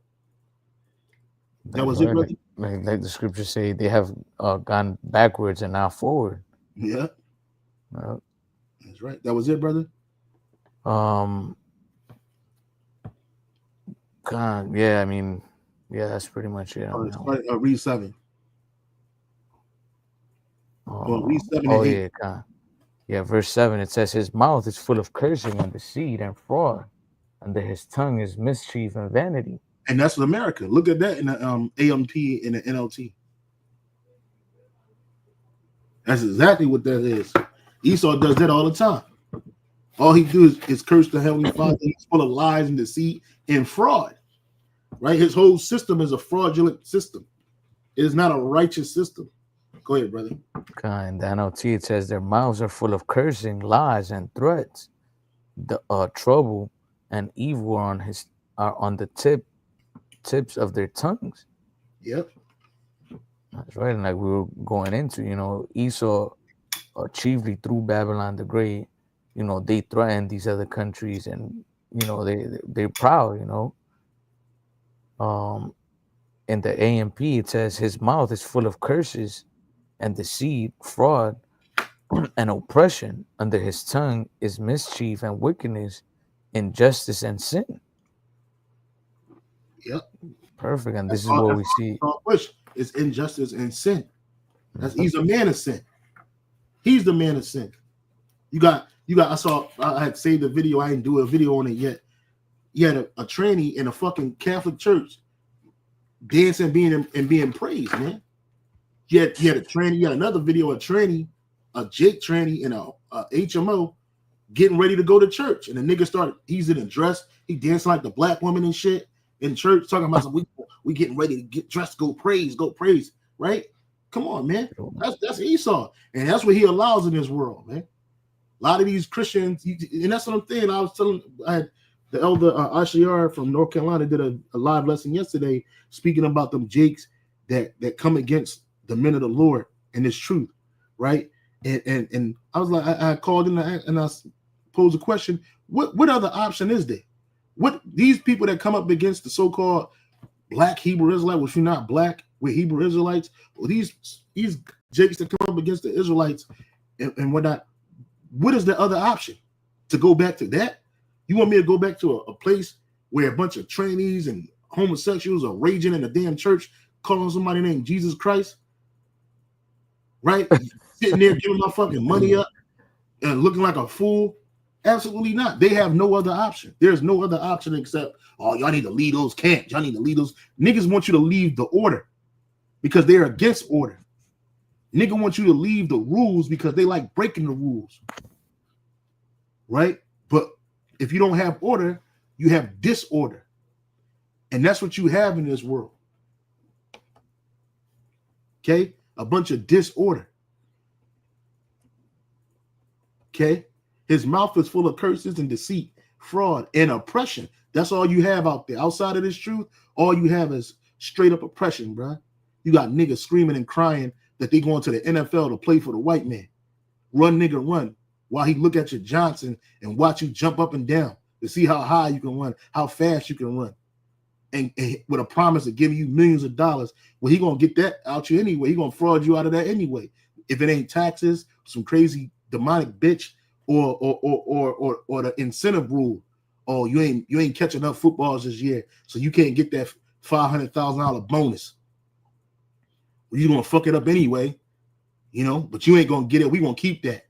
That was it, brother. Like the scriptures say, they have gone backwards and now forward. Yeah, that's right. That was it, brother. God, yeah, I mean, yeah, that's pretty much it. Read 7. Read 7 and 8. Yeah, God. Yeah, verse 7, it says, his mouth is full of cursing and deceit and fraud, and that his tongue is mischief and vanity. And that's America. Look at that in the AMP and the NLT. That's exactly what that is. Esau does that all the time. All he do is curse the Heavenly Father. He's full of lies and deceit and fraud, right? His whole system is a fraudulent system. It is not a righteous system. Go ahead, brother. In the NLT, it says their mouths are full of cursing, lies, and threats. The trouble and evil are on the tips of their tongues. Yep. That's right. And like we were going into, Esau, chiefly through Babylon the Great, they threaten these other countries, and they're proud. In the AMP, it says his mouth is full of curses and deceit, fraud, and oppression. Under his tongue is mischief and wickedness, injustice and sin. Yep. Perfect. And this is what we see. It's injustice and sin. He's a man of sin. He's the man of sin. I had saved a video. I didn't do a video on it yet. You had a tranny in a fucking Catholic church dancing being praised, man. You had a tranny. You had another video, a Jake tranny in a HMO getting ready to go to church. And the nigga he's in a dress. He dancing like the black woman and shit in church, talking about we getting ready to get dressed, go praise, right? Come on, man. That's Esau. And that's what he allows in this world, man. A lot of these Christians, and that's what I'm saying. I had the elder Ashiar from North Carolina did a live lesson yesterday speaking about them Jakes that come against the men of the Lord and this truth, right? And I was like, I called in and I posed a question: what other option is there? What these people that come up against the so-called Black Hebrew Israelite, which you're not black, we're Hebrew Israelites, or these Jakes that come up against the Israelites and whatnot. What is the other option? To go back to that? You want me to go back to a place where a bunch of trainees and homosexuals are raging in a damn church, calling somebody named Jesus Christ? Right? Sitting there giving my fucking money up and looking like a fool? Absolutely not. They have no other option. There's no other option except, oh, y'all need to leave those camps. Y'all need to leave those. Niggas want you to leave the order because they're against order. Nigga wants you to leave the rules because they like breaking the rules. Right? But if you don't have order, you have disorder. And that's what you have in this world. Okay? A bunch of disorder. Okay? His mouth is full of curses and deceit, fraud, and oppression. That's all you have out there. Outside of this truth, all you have is Straight up oppression, bro. You got niggas screaming and crying that they going to the NFL to play for the white man. Run, nigga, run. While he look at your Johnson and watch you jump up and down to see how high you can run, how fast you can run. And with a promise of giving you millions of dollars, well, he gonna get that out you anyway. He gonna fraud you out of that anyway. If it ain't taxes, some crazy demonic bitch, or the incentive rule. Oh, you ain't catching enough footballs this year, so you can't get that $500,000 bonus. Well, you gonna fuck it up anyway, you know. But you ain't gonna get it. We gonna keep that.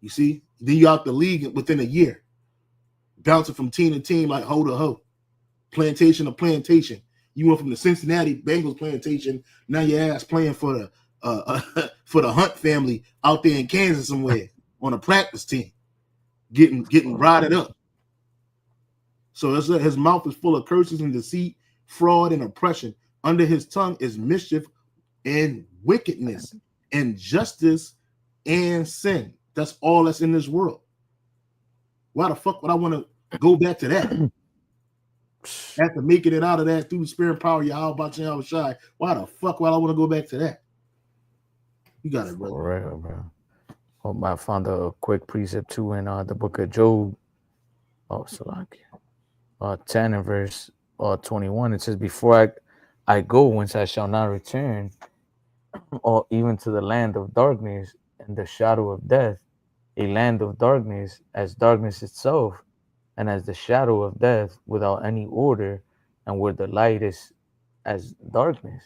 You see, then you out the league within a year, bouncing from team to team like hoe to hoe. Plantation to plantation. You went from the Cincinnati Bengals plantation. Now your ass playing for the for the Hunt family out there in Kansas somewhere on a practice team, getting rotted up. So his mouth is full of curses and deceit, fraud and oppression. Under his tongue is mischief and wickedness, injustice and sin. That's all that's in this world. Why the fuck would I want to go back to that? After making it out of that through the spirit and power of Yahweh Shai, why the fuck would I want to go back to that? You got it, brother. For real, bro. Oh, I found a quick precept too in the book of Job. Oh, Salakia. 10 and verse 21. It says, "Before I go, whence I shall not return, or even to the land of darkness and the shadow of death, a land of darkness as darkness itself, and as the shadow of death without any order, and where the light is as darkness."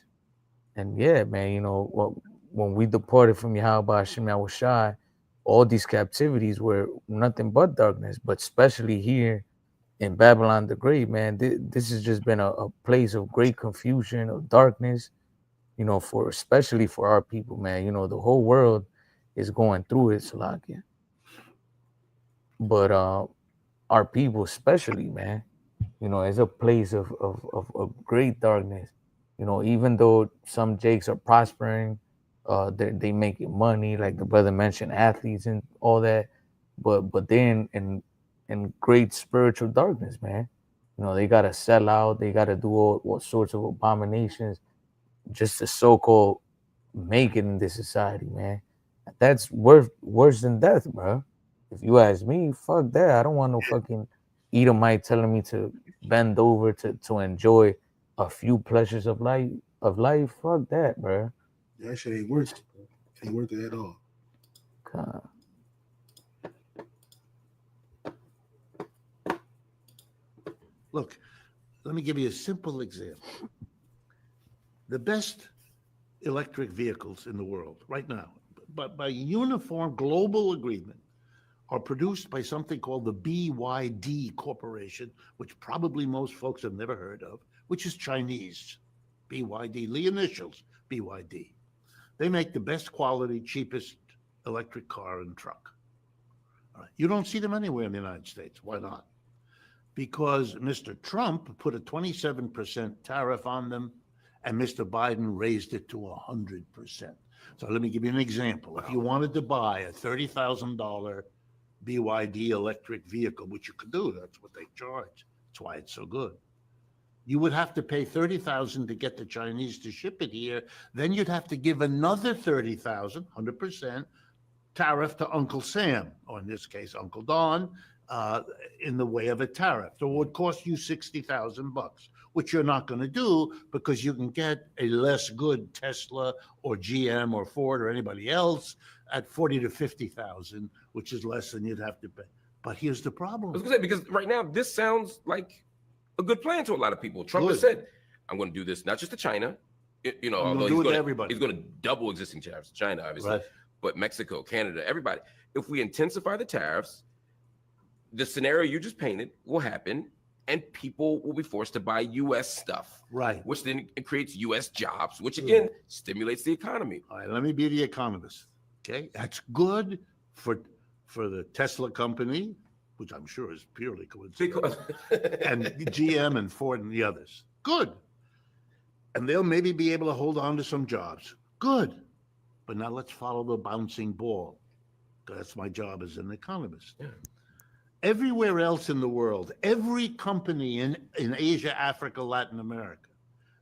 And yeah, man, you know, when we departed from Yahweh Hashem Yahushai, all these captivities were nothing but darkness, but especially here in Babylon the Great, man, this has just been a place of great confusion, of darkness, you know, especially for our people, man. You know, the whole world is going through it, Salakia. But our people especially, man, you know, it's a place of great darkness. You know, even though some jakes are prospering, they making money, like the brother mentioned, athletes and all that, but they're in great spiritual darkness, man. You know, they gotta sell out, they gotta do all sorts of abominations just to so-called make it in this society, man. That's worse than death, bro. If you ask me, fuck that. I don't want no fucking Edomite telling me to bend over to enjoy a few pleasures of life. Fuck that, bro. That shit ain't worth it. It ain't worth it at all. God. Look, let me give you a simple example. The best electric vehicles in the world right now, but by uniform global agreement, are produced by something called the BYD Corporation, which probably most folks have never heard of, which is Chinese. BYD, the initials, BYD. They make the best quality, cheapest electric car and truck. All right. You don't see them anywhere in the United States. Why not? Because Mr. Trump put a 27% tariff on them, and Mr. Biden raised it to 100%. So let me give you an example. If you wanted to buy a $30,000 BYD electric vehicle, which you could do, that's what they charge. That's why it's so good. You would have to pay $30,000 to get the Chinese to ship it here. Then you'd have to give another $30,000, 100% tariff to Uncle Sam, or in this case, Uncle Don, in the way of a tariff. So it would cost you $60,000, which you're not going to do because you can get a less good Tesla or GM or Ford or anybody else at $40,000 to $50,000, which is less than you'd have to pay. But here's the problem. I was going to say, because right now this sounds like a good plan to a lot of people. Trump has said, "I'm going to do this not just to China, you know, although he's going to double existing tariffs to China, obviously, right, but Mexico, Canada, everybody. If we intensify the tariffs, the scenario you just painted will happen, and people will be forced to buy U.S. stuff, right? Which then it creates U.S. jobs, which again stimulates the economy." All right, let me be the economist. Okay, that's good for the Tesla company, which I'm sure is purely coincidental, and GM and Ford and the others. Good, and they'll maybe be able to hold on to some jobs. Good, but now let's follow the bouncing ball. That's my job as an economist. Yeah. Everywhere else in the world, every company in Asia, Africa, Latin America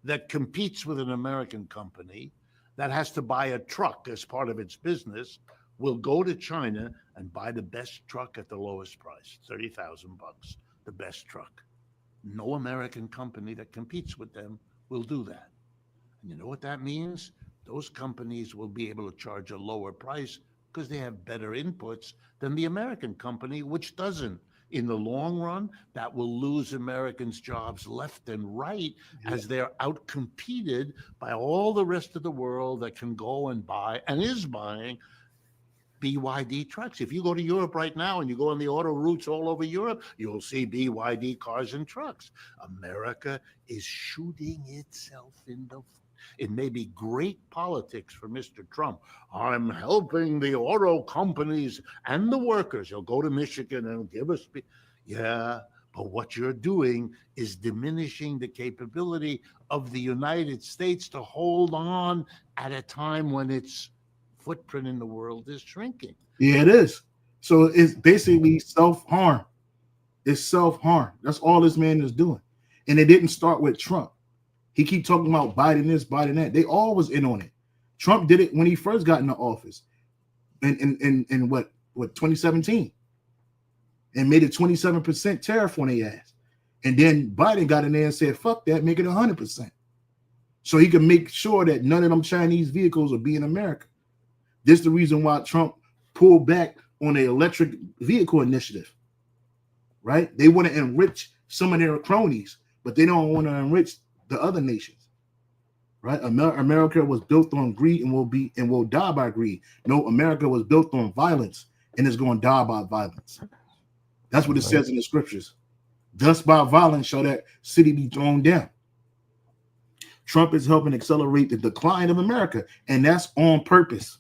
that competes with an American company that has to buy a truck as part of its business will go to China and buy the best truck at the lowest price, $30,000, the best truck. No American company that competes with them will do that. And you know what that means? Those companies will be able to charge a lower price because they have better inputs than the American company, which doesn't. In the long run, that will lose Americans' jobs left and right as they're outcompeted by all the rest of the world that can go and buy and is buying BYD trucks. If you go to Europe right now and you go on the auto routes all over Europe, you'll see BYD cars and trucks. America is shooting itself in the foot. It may be great politics for Mr. Trump. I'm helping the auto companies and the workers. He'll go to Michigan and give us, yeah, but what you're doing is diminishing the capability of the United States to hold on at a time when its footprint in the world is shrinking. Yeah, it is. So it's basically self-harm. It's self-harm. That's all this man is doing. And it didn't start with Trump. He keep talking about Biden this, Biden that. They all was in on it. Trump did it when he first got into office in what 2017, and made it 27% tariff on their ass. And then Biden got in there and said, fuck that, make it 100%. So he can make sure that none of them Chinese vehicles will be in America. This is the reason why Trump pulled back on the electric vehicle initiative, right? They want to enrich some of their cronies, but they don't want to enrich the other nations, right? America was built on greed and will die by greed. No, America was built on violence and is going to die by violence. That's what it says in the scriptures. Thus by violence shall that city be thrown down. Trump is helping accelerate the decline of America, and that's on purpose.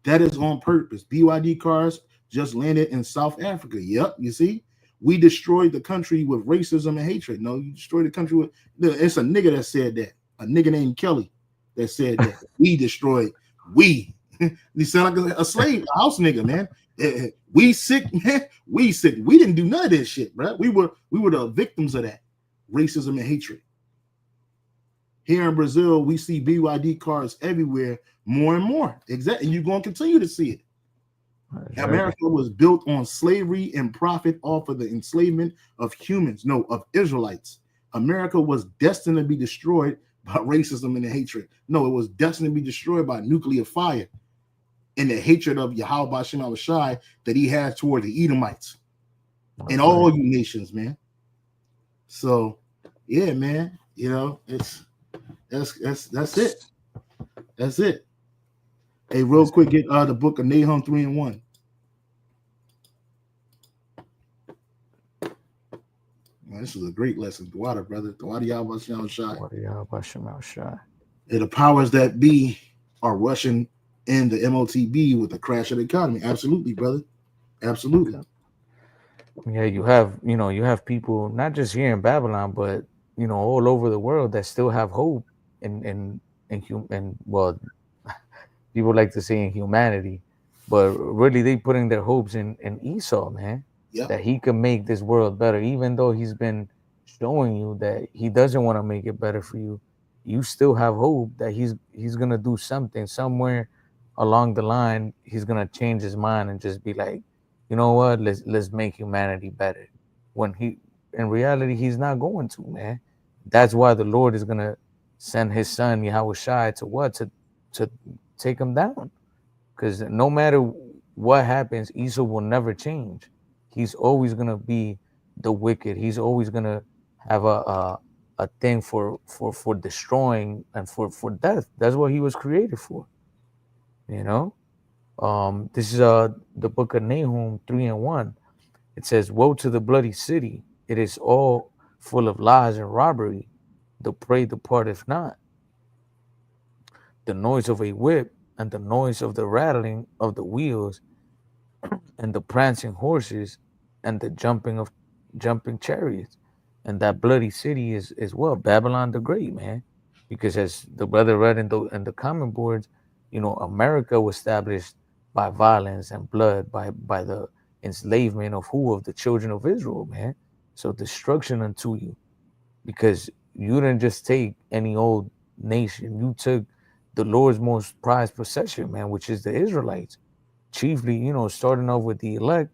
That is on purpose. BYD cars just landed in South Africa. Yep, you see? We destroyed the country with racism and hatred. No, you destroyed the country with... It's a nigga that said that. A nigga named Kelly that said that. We destroyed. We. You sound like a slave, a house nigga, man. We sick, man. We sick. We didn't do none of this shit, right? We were the victims of that. Racism and hatred. Here in Brazil, we see BYD cars everywhere more and more. Exactly. And you're going to continue to see it. Right. America was built on slavery and profit off of the enslavement of humans, no, of Israelites. America was destined to be destroyed by racism and hatred. No, it was destined to be destroyed by nuclear fire and the hatred of Yahweh Bashem Al-Shai that he has toward the Edomites and all you nations, man. So, yeah, man, you know, that's it. That's it. Hey, real quick, get the book of Nahum 3:1. Man, this is a great lesson. The water, brother. The water, Yahweh Shai. And the powers that be are rushing in the MOTB with the crash of the economy. Absolutely, brother. Absolutely. Yeah, you have people not just here in Babylon, but all over the world that still have hope and well, people like to say in humanity, but really they putting their hopes in Esau, man. Yep. That he can make this world better, even though he's been showing you that he doesn't want to make it better for you. You still have hope that he's gonna do something somewhere along the line. He's gonna change his mind and just be like, you know what? Let's make humanity better. When in reality, he's not going to, man. That's why the Lord is gonna send his son Yahweh Shai to take him down. Because no matter what happens, Esau will never change. He's always gonna be the wicked. He's always gonna have a thing for destroying and for death. That's what he was created for. This is the book of Nahum 3:1. It says, "Woe to the bloody city! It is all full of lies and robbery. The prey departeth not. The noise of a whip and the noise of the rattling of the wheels and the prancing horses and the jumping chariots." And that bloody city is what? Babylon the Great, man. Because as the brother read in the comment boards, America was established by violence and blood, by the enslavement of the children of Israel, man. So destruction unto you, because you didn't just take any old nation. You took the Lord's most prized possession, man, which is the Israelites. Chiefly, starting off with the elect,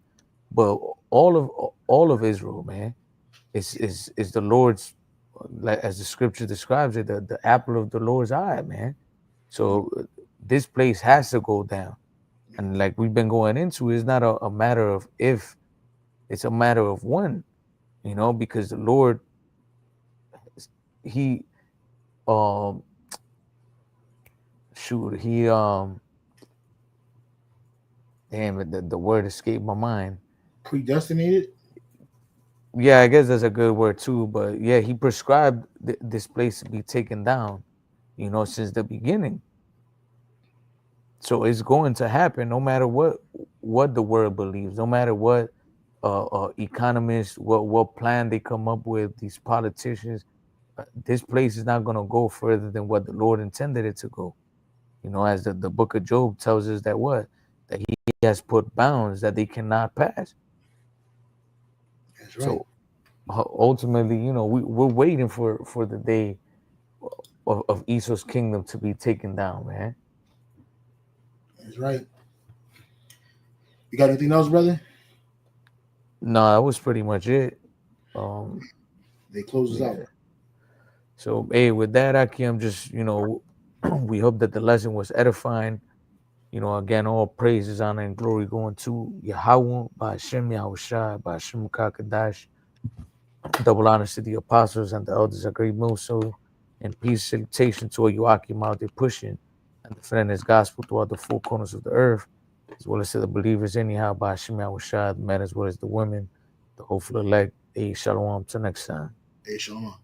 but all of Israel, man, is the Lord's, like as the scripture describes it, the apple of the Lord's eye, man. So this place has to go down. And like we've been going into, it's not a matter of if, it's a matter of when, because the Lord, he damn it, the word escaped my mind. Predestinated? Yeah, I guess that's a good word too. But yeah, he prescribed this place to be taken down, since the beginning. So it's going to happen no matter what the world believes, no matter what economists, what plan they come up with, these politicians. This place is not going to go further than what the Lord intended it to go. As the book of Job tells us that he has put bounds that they cannot pass. That's right. So ultimately, we're waiting for the day of Esau's kingdom to be taken down, man. That's right. You got anything else, brother? No, that was pretty much it. They close us out. So, hey, with that, Aki, I'm just, we hope that the lesson was edifying. Again, all praises, honor, and glory going to Yahweh, by Hashem Yahushua, by Hashem Kakadash. Double honors to the apostles and the elders of Great Mosul, and peace salutation to all you Akim out there pushing and defending his gospel throughout the four corners of the earth, as well as to the believers anyhow, by Hashem Yahushua, the men as well as the women, the hopeful elect. Hey, shalom. Till next time. Hey, shalom.